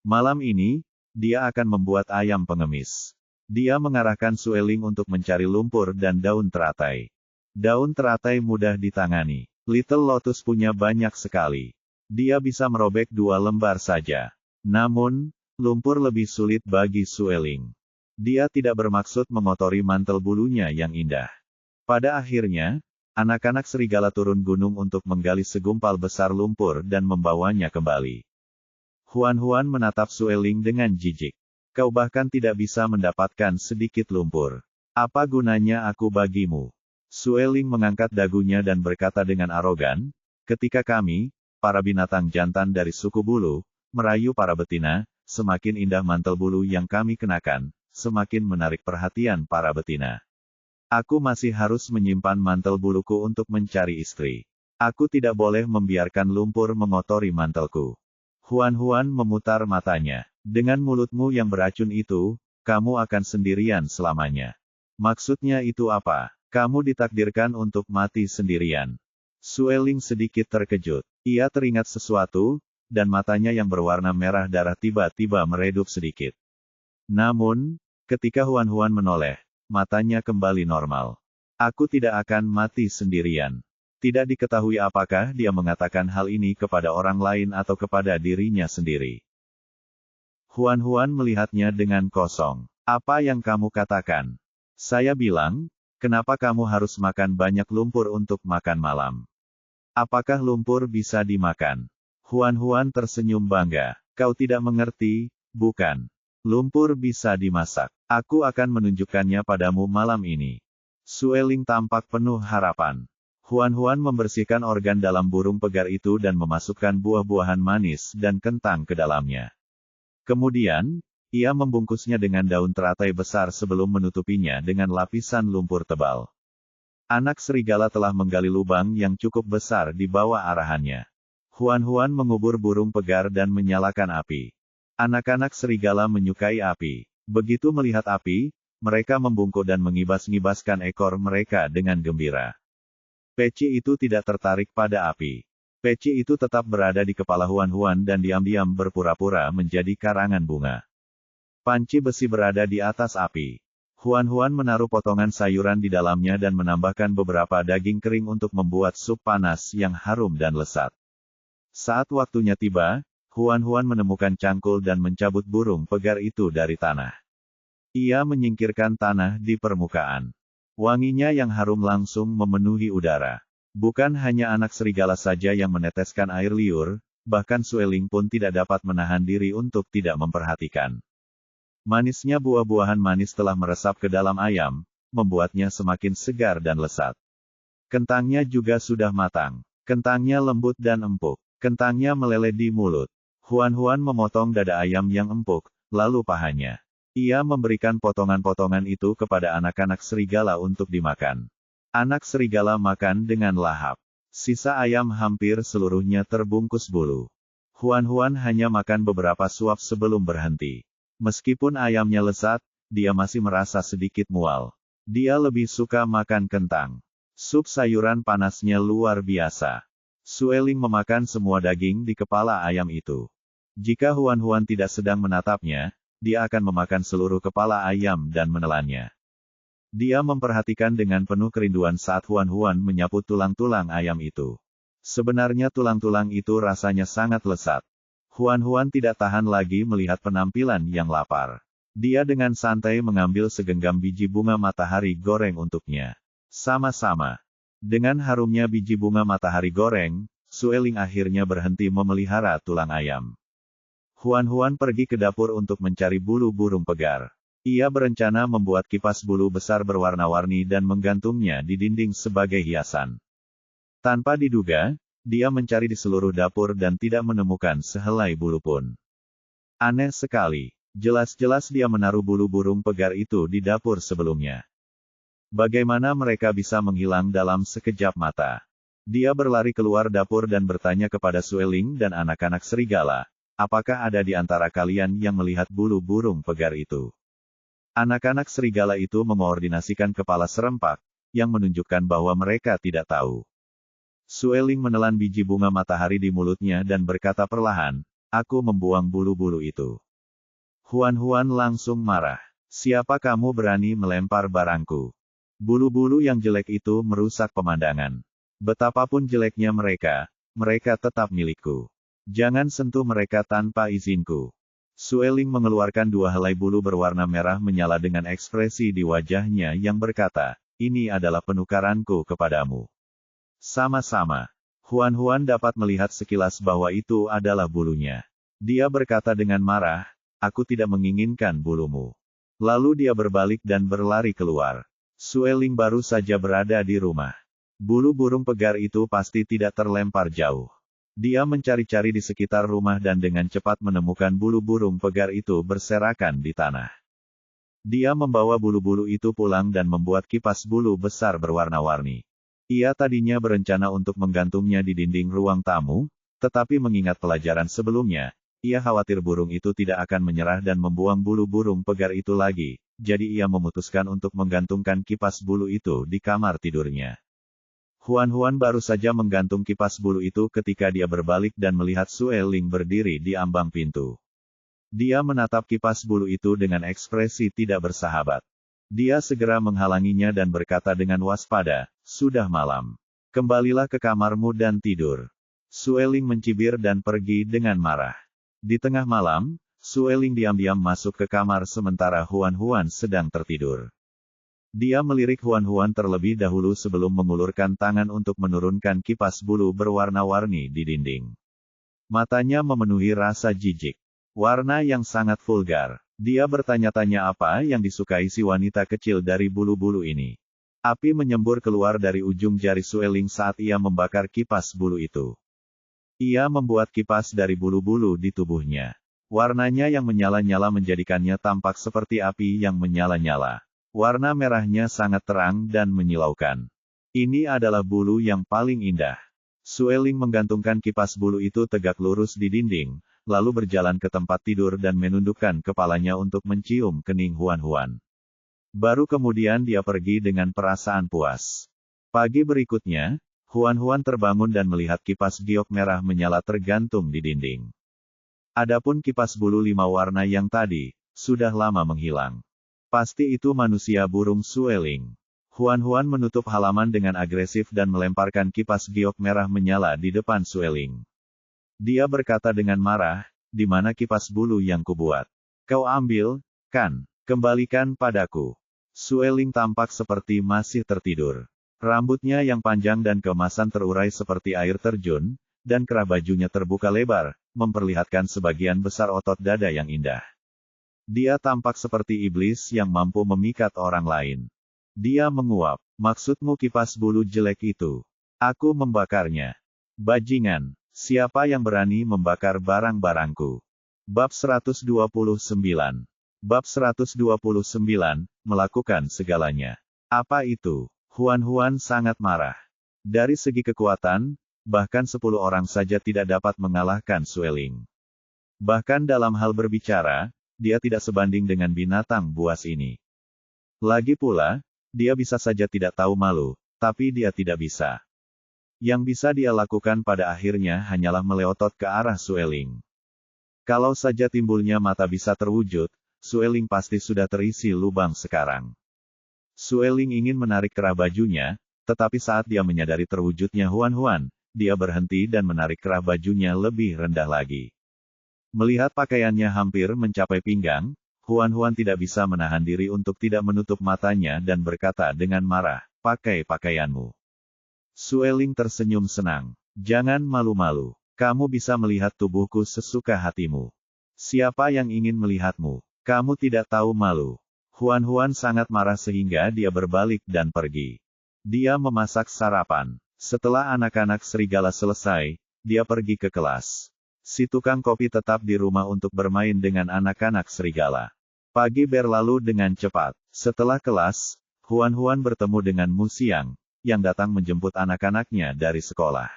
Speaker 1: Malam ini, dia akan membuat ayam pengemis. Dia mengarahkan Sueling untuk mencari lumpur dan daun teratai. Daun teratai mudah ditangani. Little Lotus punya banyak sekali. Dia bisa merobek 2 lembar saja. Namun, lumpur lebih sulit bagi Sueling. Dia tidak bermaksud mengotori mantel bulunya yang indah. Pada akhirnya, anak-anak serigala turun gunung untuk menggali segumpal besar lumpur dan membawanya kembali. Huan-Huan menatap Sueling dengan jijik. Kau bahkan tidak bisa mendapatkan sedikit lumpur. Apa gunanya aku bagimu? Sueling mengangkat dagunya dan berkata dengan arogan, ketika kami, para binatang jantan dari suku bulu, merayu para betina, semakin indah mantel bulu yang kami kenakan, semakin menarik perhatian para betina. Aku masih harus menyimpan mantel buluku untuk mencari istri. Aku tidak boleh membiarkan lumpur mengotori mantelku. Huan-Huan memutar matanya. Dengan mulutmu yang beracun itu, kamu akan sendirian selamanya. Maksudnya itu apa? Kamu ditakdirkan untuk mati sendirian. Sueling sedikit terkejut. Ia teringat sesuatu, dan matanya yang berwarna merah darah tiba-tiba meredup sedikit. Namun, ketika Huan-Huan menoleh, matanya kembali normal. Aku tidak akan mati sendirian. Tidak diketahui apakah dia mengatakan hal ini kepada orang lain atau kepada dirinya sendiri. Huan-Huan melihatnya dengan kosong. Apa yang kamu katakan? Saya bilang, kenapa kamu harus makan banyak lumpur untuk makan malam? Apakah lumpur bisa dimakan? Huan-Huan tersenyum bangga. Kau tidak mengerti, bukan? Lumpur bisa dimasak. Aku akan menunjukkannya padamu malam ini. Sueling tampak penuh harapan. Huan-Huan membersihkan organ dalam burung pegar itu dan memasukkan buah-buahan manis dan kentang ke dalamnya. Kemudian, ia membungkusnya dengan daun teratai besar sebelum menutupinya dengan lapisan lumpur tebal. Anak serigala telah menggali lubang yang cukup besar di bawah arahannya. Huan-Huan mengubur burung pegar dan menyalakan api. Anak-anak serigala menyukai api. Begitu melihat api, mereka membungkuk dan mengibas-ngibaskan ekor mereka dengan gembira. Peci itu tidak tertarik pada api. Peci itu tetap berada di kepala Huan-Huan dan diam-diam berpura-pura menjadi karangan bunga. Panci besi berada di atas api. Huan-Huan menaruh potongan sayuran di dalamnya dan menambahkan beberapa daging kering untuk membuat sup panas yang harum dan lezat. Saat waktunya tiba, Huan-Huan menemukan cangkul dan mencabut burung pegar itu dari tanah. Ia menyingkirkan tanah di permukaan. Wanginya yang harum langsung memenuhi udara. Bukan hanya anak serigala saja yang meneteskan air liur, bahkan Sueling pun tidak dapat menahan diri untuk tidak memperhatikan. Manisnya buah-buahan manis telah meresap ke dalam ayam, membuatnya semakin segar dan lezat. Kentangnya juga sudah matang. Kentangnya lembut dan empuk. Kentangnya meleleh di mulut. Huan-Huan memotong dada ayam yang empuk, lalu pahanya. Ia memberikan potongan-potongan itu kepada anak-anak serigala untuk dimakan. Anak serigala makan dengan lahap. Sisa ayam hampir seluruhnya terbungkus bulu. Huan-Huan hanya makan beberapa suap sebelum berhenti. Meskipun ayamnya lezat, dia masih merasa sedikit mual. Dia lebih suka makan kentang. Sup sayuran panasnya luar biasa. Sueling memakan semua daging di kepala ayam itu. Jika Huan-Huan tidak sedang menatapnya, dia akan memakan seluruh kepala ayam dan menelannya. Dia memperhatikan dengan penuh kerinduan saat Huan-Huan menyapu tulang-tulang ayam itu. Sebenarnya tulang-tulang itu rasanya sangat lezat. Huan-Huan tidak tahan lagi melihat penampilan yang lapar. Dia dengan santai mengambil segenggam biji bunga matahari goreng untuknya. Sama-sama. Dengan harumnya biji bunga matahari goreng, Sueling akhirnya berhenti memelihara tulang ayam. Huan-Huan pergi ke dapur untuk mencari bulu burung pegar. Ia berencana membuat kipas bulu besar berwarna-warni dan menggantungnya di dinding sebagai hiasan. Tanpa diduga, dia mencari di seluruh dapur dan tidak menemukan sehelai bulu pun. Aneh sekali. Jelas-jelas dia menaruh bulu burung pegar itu di dapur sebelumnya. Bagaimana mereka bisa menghilang dalam sekejap mata? Dia berlari keluar dapur dan bertanya kepada Sueling dan anak-anak serigala, apakah ada di antara kalian yang melihat bulu burung pegar itu? Anak-anak serigala itu mengordinasikan kepala serempak, yang menunjukkan bahwa mereka tidak tahu. Sueling menelan biji bunga matahari di mulutnya dan berkata perlahan, aku membuang bulu-bulu itu. Huan-Huan langsung marah. Siapa kamu berani melempar barangku? Bulu-bulu yang jelek itu merusak pemandangan. Betapapun jeleknya mereka, mereka tetap milikku. Jangan sentuh mereka tanpa izinku. Sueling mengeluarkan 2 helai bulu berwarna merah menyala dengan ekspresi di wajahnya yang berkata, ini adalah penukaranku kepadamu. Sama-sama. Huan-Huan dapat melihat sekilas bahwa itu adalah bulunya. Dia berkata dengan marah, aku tidak menginginkan bulumu. Lalu dia berbalik dan berlari keluar. Sueling baru saja berada di rumah. Bulu burung pegar itu pasti tidak terlempar jauh. Dia mencari-cari di sekitar rumah dan dengan cepat menemukan bulu burung pegar itu berserakan di tanah. Dia membawa bulu-bulu itu pulang dan membuat kipas bulu besar berwarna-warni. Ia tadinya berencana untuk menggantungnya di dinding ruang tamu, tetapi mengingat pelajaran sebelumnya, ia khawatir burung itu tidak akan menyerah dan membuang bulu burung pegar itu lagi, jadi ia memutuskan untuk menggantungkan kipas bulu itu di kamar tidurnya. Huan-Huan baru saja menggantung kipas bulu itu ketika dia berbalik dan melihat Sueling berdiri di ambang pintu. Dia menatap kipas bulu itu dengan ekspresi tidak bersahabat. Dia segera menghalanginya dan berkata dengan waspada, sudah malam. Kembalilah ke kamarmu dan tidur. Sueling mencibir dan pergi dengan marah. Di tengah malam, Sueling diam-diam masuk ke kamar sementara Huan-Huan sedang tertidur. Dia melirik Huan-Huan terlebih dahulu sebelum mengulurkan tangan untuk menurunkan kipas bulu berwarna-warni di dinding. Matanya memenuhi rasa jijik. Warna yang sangat vulgar. Dia bertanya-tanya apa yang disukai si wanita kecil dari bulu-bulu ini. Api menyembur keluar dari ujung jari Sueling saat ia membakar kipas bulu itu. Ia membuat kipas dari bulu-bulu di tubuhnya. Warnanya yang menyala-nyala menjadikannya tampak seperti api yang menyala-nyala. Warna merahnya sangat terang dan menyilaukan. Ini adalah bulu yang paling indah. Sueling menggantungkan kipas bulu itu tegak lurus di dinding, lalu berjalan ke tempat tidur dan menundukkan kepalanya untuk mencium kening Huan-Huan. Baru kemudian dia pergi dengan perasaan puas. Pagi berikutnya, Huan-Huan terbangun dan melihat kipas giok merah menyala tergantung di dinding. Adapun kipas bulu 5 warna yang tadi, sudah lama menghilang. Pasti itu manusia burung Sueling. Huan-Huan menutup halaman dengan agresif dan melemparkan kipas giok merah menyala di depan Sueling. Dia berkata dengan marah, "Di mana kipas bulu yang kubuat? Kau ambil, kan? Kembalikan padaku." Sueling tampak seperti masih tertidur. Rambutnya yang panjang dan keemasan terurai seperti air terjun, dan kerah bajunya terbuka lebar, memperlihatkan sebagian besar otot dada yang indah. Dia tampak seperti iblis yang mampu memikat orang lain. Dia menguap, "Maksudmu kipas bulu jelek itu? Aku membakarnya. Bajingan, siapa yang berani membakar barang-barangku?" Bab 129. Bab 129, melakukan segalanya. Apa itu? Huan-Huan sangat marah. Dari segi kekuatan, bahkan 10 orang saja tidak dapat mengalahkan Sueling. Bahkan dalam hal berbicara, dia tidak sebanding dengan binatang buas ini. Lagi pula, dia bisa saja tidak tahu malu, tapi dia tidak bisa. Yang bisa dia lakukan pada akhirnya hanyalah meleotot ke arah Sueling. Kalau saja timbulnya mata bisa terwujud, Sueling pasti sudah terisi lubang sekarang. Sueling ingin menarik kerah bajunya, tetapi saat dia menyadari terwujudnya Huan-Huan, dia berhenti dan menarik kerah bajunya lebih rendah lagi. Melihat pakaiannya hampir mencapai pinggang, Huan-Huan tidak bisa menahan diri untuk tidak menutup matanya dan berkata dengan marah, "Pakai pakaianmu." Sueling tersenyum senang. "Jangan malu-malu. Kamu bisa melihat tubuhku sesuka hatimu. Siapa yang ingin melihatmu? Kamu tidak tahu malu." Huan-Huan sangat marah sehingga dia berbalik dan pergi. Dia memasak sarapan. Setelah anak-anak serigala selesai, dia pergi ke kelas. Si tukang kopi tetap di rumah untuk bermain dengan anak-anak serigala. Pagi berlalu dengan cepat. Setelah kelas, Huan-Huan bertemu dengan Mu Xiang, yang datang menjemput anak-anaknya dari sekolah.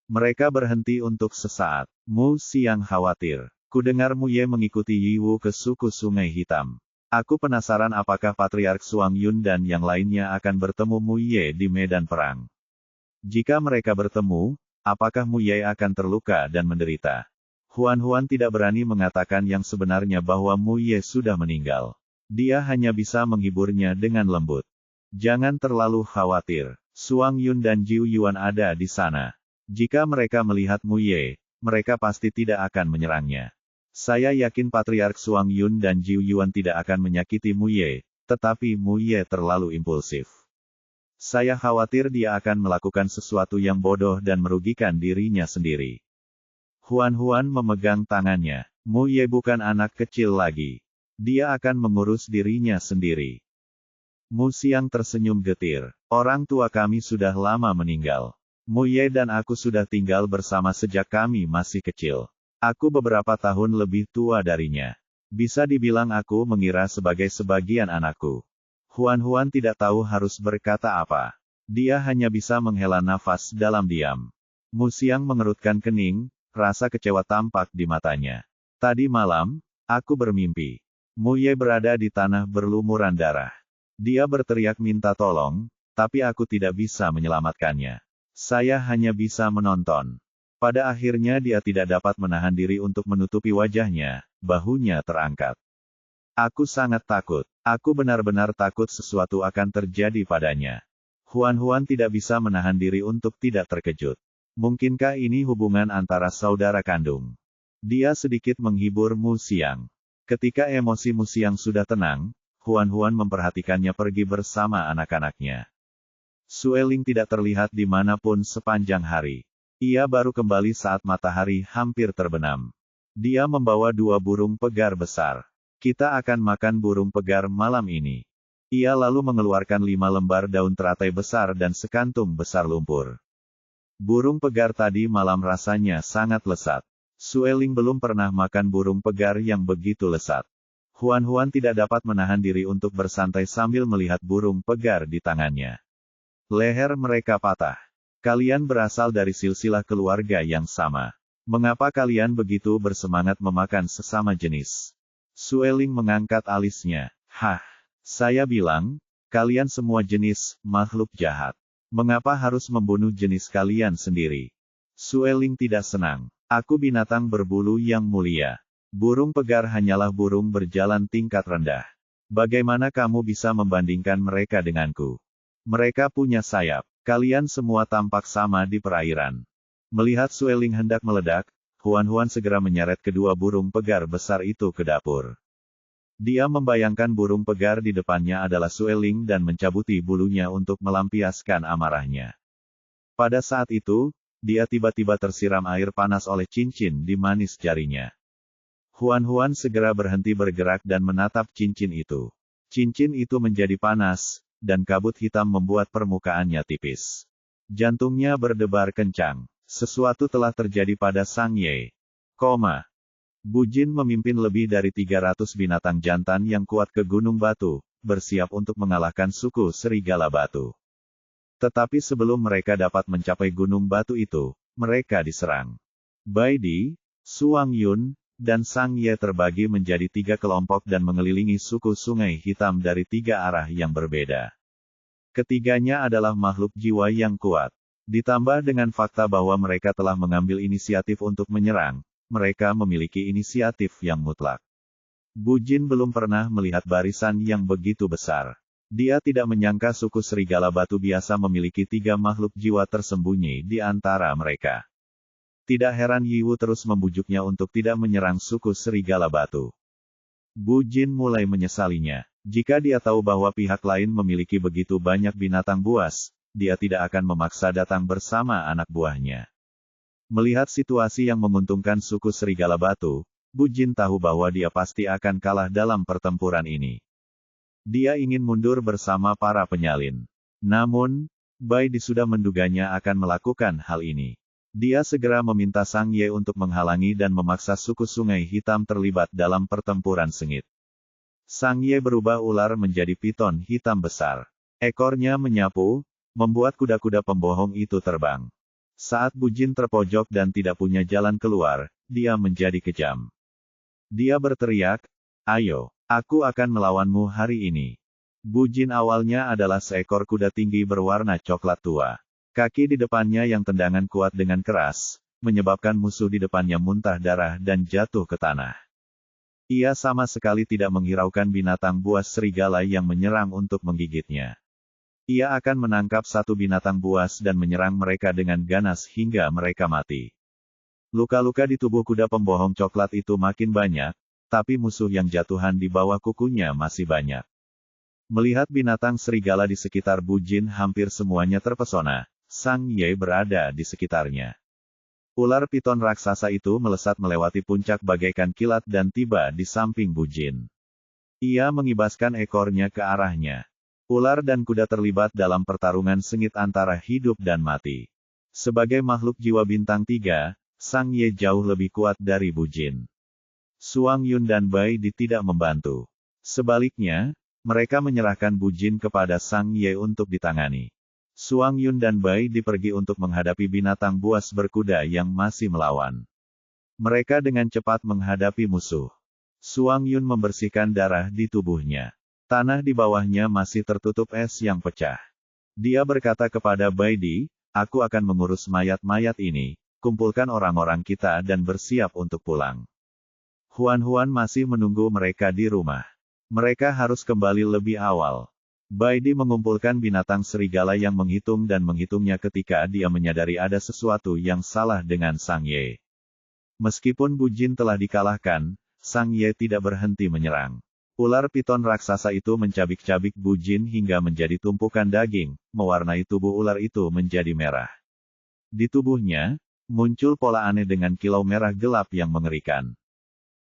Speaker 1: Mereka berhenti untuk sesaat. Mu Xiang khawatir. "Kudengar Mu Ye mengikuti Yi Wu ke suku Sungai Hitam. Aku penasaran apakah Patriark Suang Yun dan yang lainnya akan bertemu Mu Ye di medan perang. Jika mereka bertemu, apakah Mu Ye akan terluka dan menderita?" Huan-Huan tidak berani mengatakan yang sebenarnya bahwa Mu Ye sudah meninggal. Dia hanya bisa menghiburnya dengan lembut. "Jangan terlalu khawatir. Suang Yun dan Jiu Yuan ada di sana. Jika mereka melihat Mu Ye, mereka pasti tidak akan menyerangnya. Saya yakin Patriark Suang Yun dan Jiu Yuan tidak akan menyakiti Mu Ye, tetapi Mu Ye terlalu impulsif. Saya khawatir dia akan melakukan sesuatu yang bodoh dan merugikan dirinya sendiri." Huan-Huan memegang tangannya. "Mu Ye bukan anak kecil lagi. Dia akan mengurus dirinya sendiri." Mu Xiang tersenyum getir. "Orang tua kami sudah lama meninggal. Mu Ye dan aku sudah tinggal bersama sejak kami masih kecil. Aku beberapa tahun lebih tua darinya. Bisa dibilang aku mengira sebagai sebagian anakku." Huan-Huan tidak tahu harus berkata apa. Dia hanya bisa menghela nafas dalam diam. Mu Xiang mengerutkan kening, rasa kecewa tampak di matanya. "Tadi malam, aku bermimpi. Mu Ye berada di tanah berlumuran darah. Dia berteriak minta tolong, tapi aku tidak bisa menyelamatkannya. Saya hanya bisa menonton. Pada akhirnya dia tidak dapat menahan diri untuk menutupi wajahnya, bahunya terangkat. Aku sangat takut. Aku benar-benar takut sesuatu akan terjadi padanya." Huan-Huan tidak bisa menahan diri untuk tidak terkejut. Mungkinkah ini hubungan antara saudara kandung? Dia sedikit menghibur Mu Xiang. Ketika emosi Mu Xiang sudah tenang, Huan-Huan memperhatikannya pergi bersama anak-anaknya. Sueling tidak terlihat dimanapun sepanjang hari. Ia baru kembali saat matahari hampir terbenam. Dia membawa 2 burung pegar besar. "Kita akan makan burung pegar malam ini." Ia lalu mengeluarkan 5 lembar daun teratai besar dan sekantung besar lumpur. Burung pegar tadi malam rasanya sangat lesat. Sueling belum pernah makan burung pegar yang begitu lesat. Huan-Huan tidak dapat menahan diri untuk bersantai sambil melihat burung pegar di tangannya. Leher mereka patah. "Kalian berasal dari silsilah keluarga yang sama. Mengapa kalian begitu bersemangat memakan sesama jenis?" Sueling mengangkat alisnya. "Hah, saya bilang, kalian semua jenis makhluk jahat. Mengapa harus membunuh jenis kalian sendiri?" Sueling tidak senang. "Aku binatang berbulu yang mulia. Burung pegar hanyalah burung berjalan tingkat rendah. Bagaimana kamu bisa membandingkan mereka denganku? Mereka punya sayap. Kalian semua tampak sama di perairan. Melihat Sueling hendak meledak, Huan segera menyeret kedua burung pegar besar itu ke dapur. Dia membayangkan burung pegar di depannya adalah Sueling dan mencabuti bulunya untuk melampiaskan amarahnya. Pada saat itu, dia tiba-tiba tersiram air panas oleh cincin di manis jarinya. Huan segera berhenti bergerak dan menatap cincin itu. Cincin itu menjadi panas, dan kabut hitam membuat permukaannya tipis. Jantungnya berdebar kencang. Sesuatu telah terjadi pada Sang Ye. Bujin memimpin lebih dari 300 binatang jantan yang kuat ke Gunung Batu, bersiap untuk mengalahkan suku Serigala Batu. Tetapi sebelum mereka dapat mencapai Gunung Batu itu, mereka diserang. Bai Di, Suang Yun, dan Sang Ye terbagi menjadi 3 kelompok dan mengelilingi suku Sungai Hitam dari 3 arah yang berbeda. Ketiganya adalah makhluk jiwa yang kuat. Ditambah dengan fakta bahwa mereka telah mengambil inisiatif untuk menyerang, mereka memiliki inisiatif yang mutlak. Bujin belum pernah melihat barisan yang begitu besar. Dia tidak menyangka suku Serigala Batu biasa memiliki 3 makhluk jiwa tersembunyi di antara mereka. Tidak heran Yiwu terus membujuknya untuk tidak menyerang suku Serigala Batu. Bujin mulai menyesalinya. Jika dia tahu bahwa pihak lain memiliki begitu banyak binatang buas, dia tidak akan memaksa datang bersama anak buahnya. Melihat situasi yang menguntungkan suku Serigala Batu, Bujin tahu bahwa dia pasti akan kalah dalam pertempuran ini. Dia ingin mundur bersama para penyalin. Namun, Bai Di sudah menduganya akan melakukan hal ini. Dia segera meminta Sang Ye untuk menghalangi dan memaksa suku Sungai Hitam terlibat dalam pertempuran sengit. Sang Ye berubah ular menjadi piton hitam besar. Ekornya menyapu, membuat kuda-kuda pembohong itu terbang. Saat Bujin terpojok dan tidak punya jalan keluar, dia menjadi kejam. Dia berteriak, "Ayo, aku akan melawanmu hari ini." Bujin awalnya adalah seekor kuda tinggi berwarna coklat tua. Kaki di depannya yang tendangan kuat dengan keras, menyebabkan musuh di depannya muntah darah dan jatuh ke tanah. Ia sama sekali tidak menghiraukan binatang buas serigala yang menyerang untuk menggigitnya. Ia akan menangkap satu binatang buas dan menyerang mereka dengan ganas hingga mereka mati. Luka-luka di tubuh kuda pembohong coklat itu makin banyak, tapi musuh yang jatuhan di bawah kukunya masih banyak. Melihat binatang serigala di sekitar Bujin hampir semuanya terpesona, Sang Ye berada di sekitarnya. Ular piton raksasa itu melesat melewati puncak bagaikan kilat dan tiba di samping Bujin. Ia mengibaskan ekornya ke arahnya. Ular dan kuda terlibat dalam pertarungan sengit antara hidup dan mati. Sebagai makhluk jiwa bintang 3, Sang Ye jauh lebih kuat dari Bujin. Suang Yun dan Bai Di tidak membantu. Sebaliknya, mereka menyerahkan Bujin kepada Sang Ye untuk ditangani. Suang Yun dan Bai Di pergi untuk menghadapi binatang buas berkuda yang masih melawan. Mereka dengan cepat menghadapi musuh. Suang Yun membersihkan darah di tubuhnya. Tanah di bawahnya masih tertutup es yang pecah. Dia berkata kepada Bai Di, "Aku akan mengurus mayat-mayat ini, kumpulkan orang-orang kita dan bersiap untuk pulang." Huan masih menunggu mereka di rumah. Mereka harus kembali lebih awal. Bai Di mengumpulkan binatang serigala yang menghitung dan menghitungnya ketika dia menyadari ada sesuatu yang salah dengan Sang Ye. Meskipun Bujin telah dikalahkan, Sang Ye tidak berhenti menyerang. Ular piton raksasa itu mencabik-cabik Bujin hingga menjadi tumpukan daging, mewarnai tubuh ular itu menjadi merah. Di tubuhnya, muncul pola aneh dengan kilau merah gelap yang mengerikan.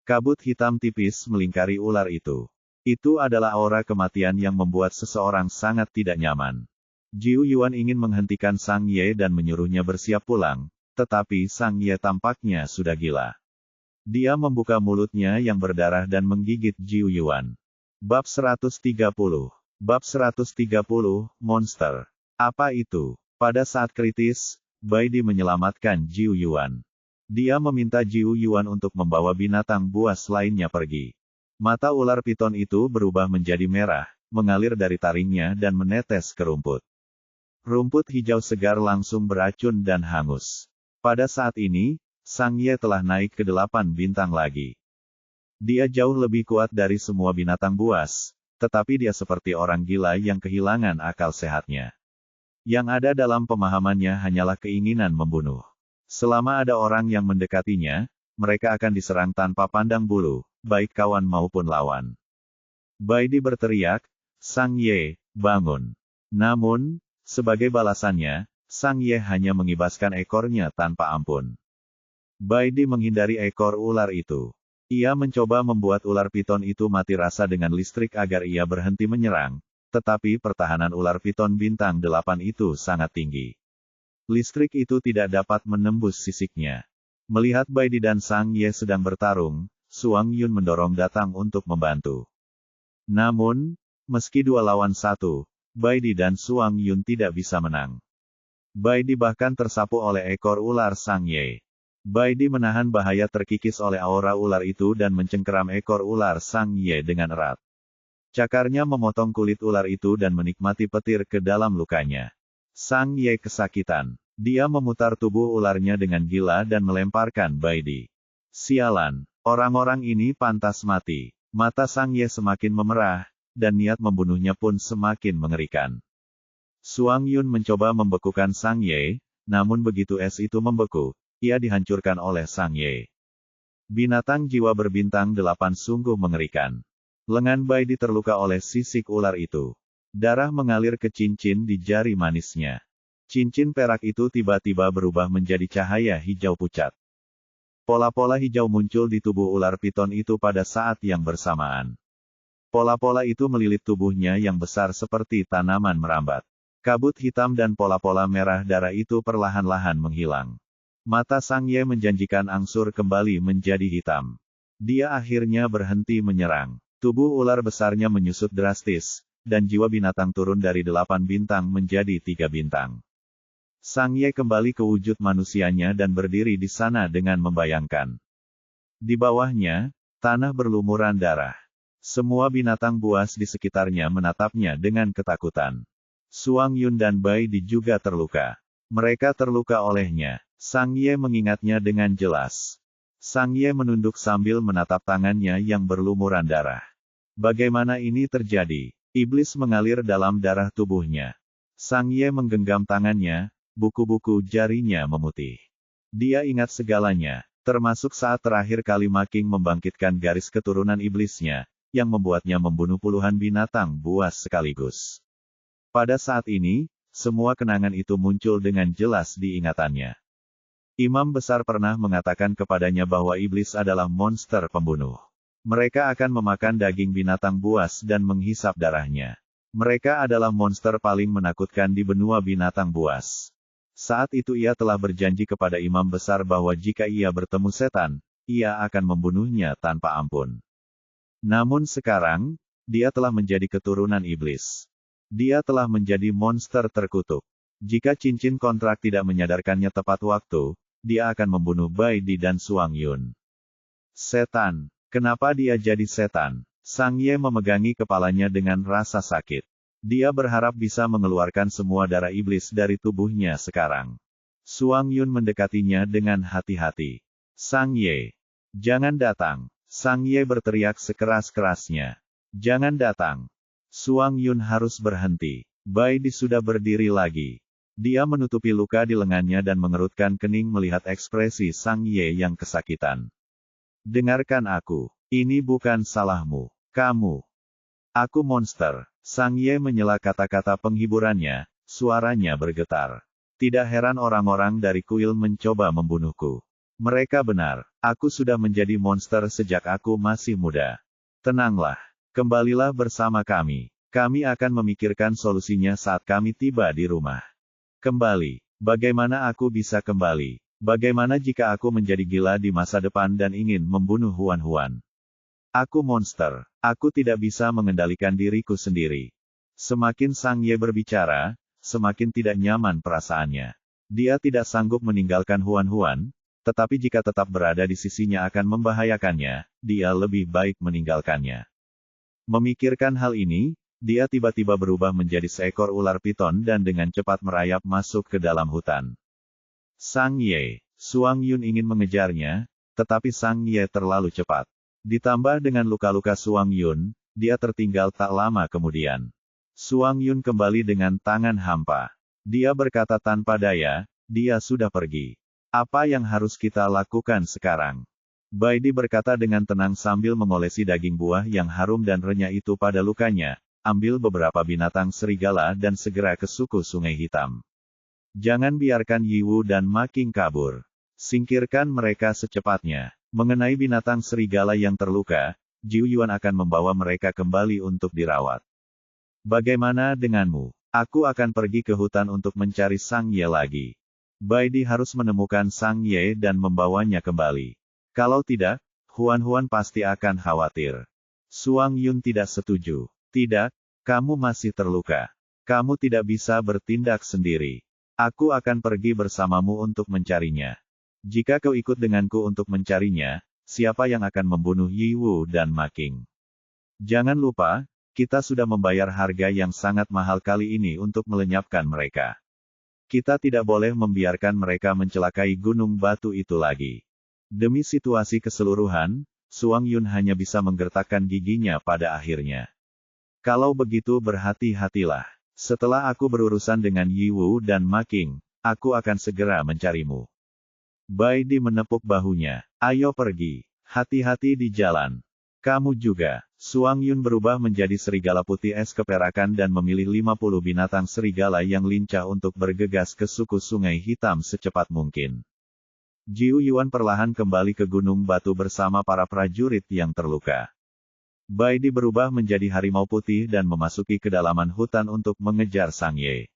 Speaker 1: Kabut hitam tipis melingkari ular itu. Itu adalah aura kematian yang membuat seseorang sangat tidak nyaman. Jiu Yuan ingin menghentikan Sang Ye dan menyuruhnya bersiap pulang, tetapi Sang Ye tampaknya sudah gila. Dia membuka mulutnya yang berdarah dan menggigit Jiu Yuan. Bab 130. Bab 130, Monster. Apa itu? Pada saat kritis, Bai Di menyelamatkan Jiu Yuan. Dia meminta Jiu Yuan untuk membawa binatang buas lainnya pergi. Mata ular piton itu berubah menjadi merah, mengalir dari taringnya dan menetes ke rumput. Rumput hijau segar langsung beracun dan hangus. Pada saat ini, Sang Ye telah naik ke 8 bintang lagi. Dia jauh lebih kuat dari semua binatang buas, tetapi dia seperti orang gila yang kehilangan akal sehatnya. Yang ada dalam pemahamannya hanyalah keinginan membunuh. Selama ada orang yang mendekatinya, mereka akan diserang tanpa pandang bulu, baik kawan maupun lawan. Baidi berteriak, "Sang Ye, bangun!" Namun, sebagai balasannya, Sang Ye hanya mengibaskan ekornya tanpa ampun. Baidi menghindari ekor ular itu. Ia mencoba membuat ular piton itu mati rasa dengan listrik agar ia berhenti menyerang, tetapi pertahanan ular piton bintang 8 itu sangat tinggi. Listrik itu tidak dapat menembus sisiknya. Melihat Baidi dan Sang Ye sedang bertarung, Suang Yun mendorong datang untuk membantu. Namun, meski 2 lawan 1, Baidi dan Suang Yun tidak bisa menang. Baidi bahkan tersapu oleh ekor ular Sang Ye. Baidi menahan bahaya terkikis oleh aura ular itu dan mencengkeram ekor ular Sang Ye dengan erat. Cakarnya memotong kulit ular itu dan menikmati petir ke dalam lukanya. Sang Ye kesakitan. Dia memutar tubuh ularnya dengan gila dan melemparkan Baidi. Sialan, orang-orang ini pantas mati. Mata Sang Ye semakin memerah, dan niat membunuhnya pun semakin mengerikan. Suang Yun mencoba membekukan Sang Ye, namun begitu es itu membeku, ia dihancurkan oleh Sang Ye. Binatang jiwa berbintang 8 sungguh mengerikan. Lengan Baidi terluka oleh sisik ular itu. Darah mengalir ke cincin di jari manisnya. Cincin perak itu tiba-tiba berubah menjadi cahaya hijau pucat. Pola-pola hijau muncul di tubuh ular piton itu pada saat yang bersamaan. Pola-pola itu melilit tubuhnya yang besar seperti tanaman merambat. Kabut hitam dan pola-pola merah darah itu perlahan-lahan menghilang. Mata Sang Ye menjanjikan angsur kembali menjadi hitam. Dia akhirnya berhenti menyerang. Tubuh ular besarnya menyusut drastis, dan jiwa binatang turun dari 8 bintang menjadi 3 bintang. Sang Ye kembali ke wujud manusianya dan berdiri di sana dengan membayangkan. Di bawahnya, tanah berlumuran darah. Semua binatang buas di sekitarnya menatapnya dengan ketakutan. Suang Yun dan Baidi juga terluka. Mereka terluka olehnya. Sang Ye mengingatnya dengan jelas. Sang Ye menunduk sambil menatap tangannya yang berlumuran darah. Bagaimana ini terjadi? Iblis mengalir dalam darah tubuhnya. Sang Ye menggenggam tangannya, buku-buku jarinya memutih. Dia ingat segalanya, termasuk saat terakhir kali Ma King membangkitkan garis keturunan iblisnya, yang membuatnya membunuh puluhan binatang buas sekaligus. Pada saat ini, semua kenangan itu muncul dengan jelas di ingatannya. Imam besar pernah mengatakan kepadanya bahwa iblis adalah monster pembunuh. Mereka akan memakan daging binatang buas dan menghisap darahnya. Mereka adalah monster paling menakutkan di benua binatang buas. Saat itu ia telah berjanji kepada imam besar bahwa jika ia bertemu setan, ia akan membunuhnya tanpa ampun. Namun sekarang, dia telah menjadi keturunan iblis. Dia telah menjadi monster terkutuk. Jika cincin kontrak tidak menyadarkannya tepat waktu, dia akan membunuh Baidi dan Suang Yun. Setan. Kenapa dia jadi setan? Sang Ye memegangi kepalanya dengan rasa sakit. Dia berharap bisa mengeluarkan semua darah iblis dari tubuhnya sekarang. Suang Yun mendekatinya dengan hati-hati. Sang Ye. Jangan datang. Sang Ye berteriak sekeras-kerasnya. Jangan datang. Suang Yun harus berhenti. Baidi sudah berdiri lagi. Dia menutupi luka di lengannya dan mengerutkan kening melihat ekspresi Sang Ye yang kesakitan. Dengarkan aku. Ini bukan salahmu. Kamu. Aku monster. Sang Ye menyela kata-kata penghiburannya, suaranya bergetar. Tidak heran orang-orang dari kuil mencoba membunuhku. Mereka benar. Aku sudah menjadi monster sejak aku masih muda. Tenanglah. Kembalilah bersama kami. Kami akan memikirkan solusinya saat kami tiba di rumah. Kembali. Bagaimana aku bisa kembali? Bagaimana jika aku menjadi gila di masa depan dan ingin membunuh Huan-Huan? Aku monster. Aku tidak bisa mengendalikan diriku sendiri. Semakin Sang Ye berbicara, semakin tidak nyaman perasaannya. Dia tidak sanggup meninggalkan Huan-Huan, tetapi jika tetap berada di sisinya akan membahayakannya, dia lebih baik meninggalkannya. Memikirkan hal ini, dia tiba-tiba berubah menjadi seekor ular piton dan dengan cepat merayap masuk ke dalam hutan. Sang Ye. Suang Yun ingin mengejarnya, tetapi Sang Ye terlalu cepat. Ditambah dengan luka-luka Suang Yun, dia tertinggal tak lama kemudian. Suang Yun kembali dengan tangan hampa. Dia berkata tanpa daya, dia sudah pergi. Apa yang harus kita lakukan sekarang? Baidi berkata dengan tenang sambil mengolesi daging buah yang harum dan renyah itu pada lukanya. Ambil beberapa binatang serigala dan segera ke suku Sungai Hitam. Jangan biarkan Yiwu dan Making kabur. Singkirkan mereka secepatnya. Mengenai binatang serigala yang terluka, Jiu Yuan akan membawa mereka kembali untuk dirawat. Bagaimana denganmu? Aku akan pergi ke hutan untuk mencari Sang Ye lagi. Baidi harus menemukan Sang Ye dan membawanya kembali. Kalau tidak, Huan pasti akan khawatir. Suang Yun tidak setuju. Tidak, kamu masih terluka. Kamu tidak bisa bertindak sendiri. Aku akan pergi bersamamu untuk mencarinya. Jika kau ikut denganku untuk mencarinya, siapa yang akan membunuh Yiwu dan Making? Jangan lupa, kita sudah membayar harga yang sangat mahal kali ini untuk melenyapkan mereka. Kita tidak boleh membiarkan mereka mencelakai gunung batu itu lagi. Demi situasi keseluruhan, Suang Yun hanya bisa menggertakkan giginya pada akhirnya. Kalau begitu berhati-hatilah. Setelah aku berurusan dengan Yiwu dan Making, aku akan segera mencarimu. Baidi menepuk bahunya. Ayo pergi. Hati-hati di jalan. Kamu juga. Suang Yun berubah menjadi serigala putih es keperakan dan memilih 50 binatang serigala yang lincah untuk bergegas ke suku Sungai Hitam secepat mungkin. Jiu Yuan perlahan kembali ke Gunung Batu bersama para prajurit yang terluka. Baidi berubah menjadi harimau putih dan memasuki kedalaman hutan untuk mengejar Sang Ye.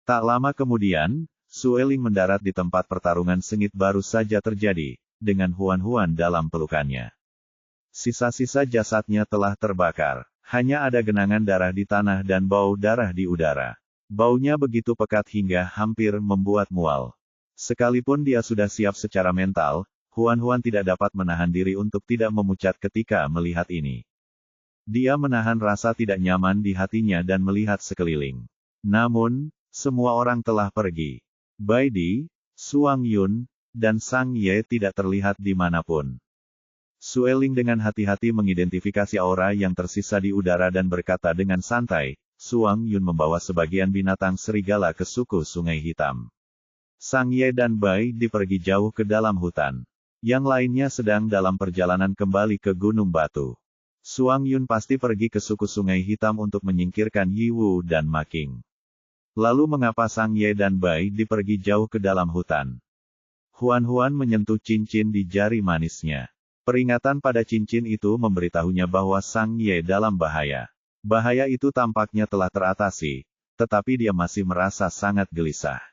Speaker 1: Tak lama kemudian, Sueling mendarat di tempat pertarungan sengit baru saja terjadi, dengan Huan dalam pelukannya. Sisa-sisa jasadnya telah terbakar. Hanya ada genangan darah di tanah dan bau darah di udara. Baunya begitu pekat hingga hampir membuat mual. Sekalipun dia sudah siap secara mental, Huan tidak dapat menahan diri untuk tidak memucat ketika melihat ini. Dia menahan rasa tidak nyaman di hatinya dan melihat sekeliling. Namun, semua orang telah pergi. Baidi, Suang Yun, dan Sang Ye tidak terlihat dimanapun. Sueling dengan hati-hati mengidentifikasi aura yang tersisa di udara dan berkata dengan santai, Suang Yun membawa sebagian binatang serigala ke suku Sungai Hitam. Sang Ye dan Baidi pergi jauh ke dalam hutan. Yang lainnya sedang dalam perjalanan kembali ke Gunung Batu. Suang Yun pasti pergi ke suku Sungai Hitam untuk menyingkirkan Yiwu dan Making. Lalu mengapa Sang Ye dan Baidi pergi jauh ke dalam hutan? Huan menyentuh cincin di jari manisnya. Peringatan pada cincin itu memberitahunya bahwa Sang Ye dalam bahaya. Bahaya itu tampaknya telah teratasi, tetapi dia masih merasa sangat gelisah.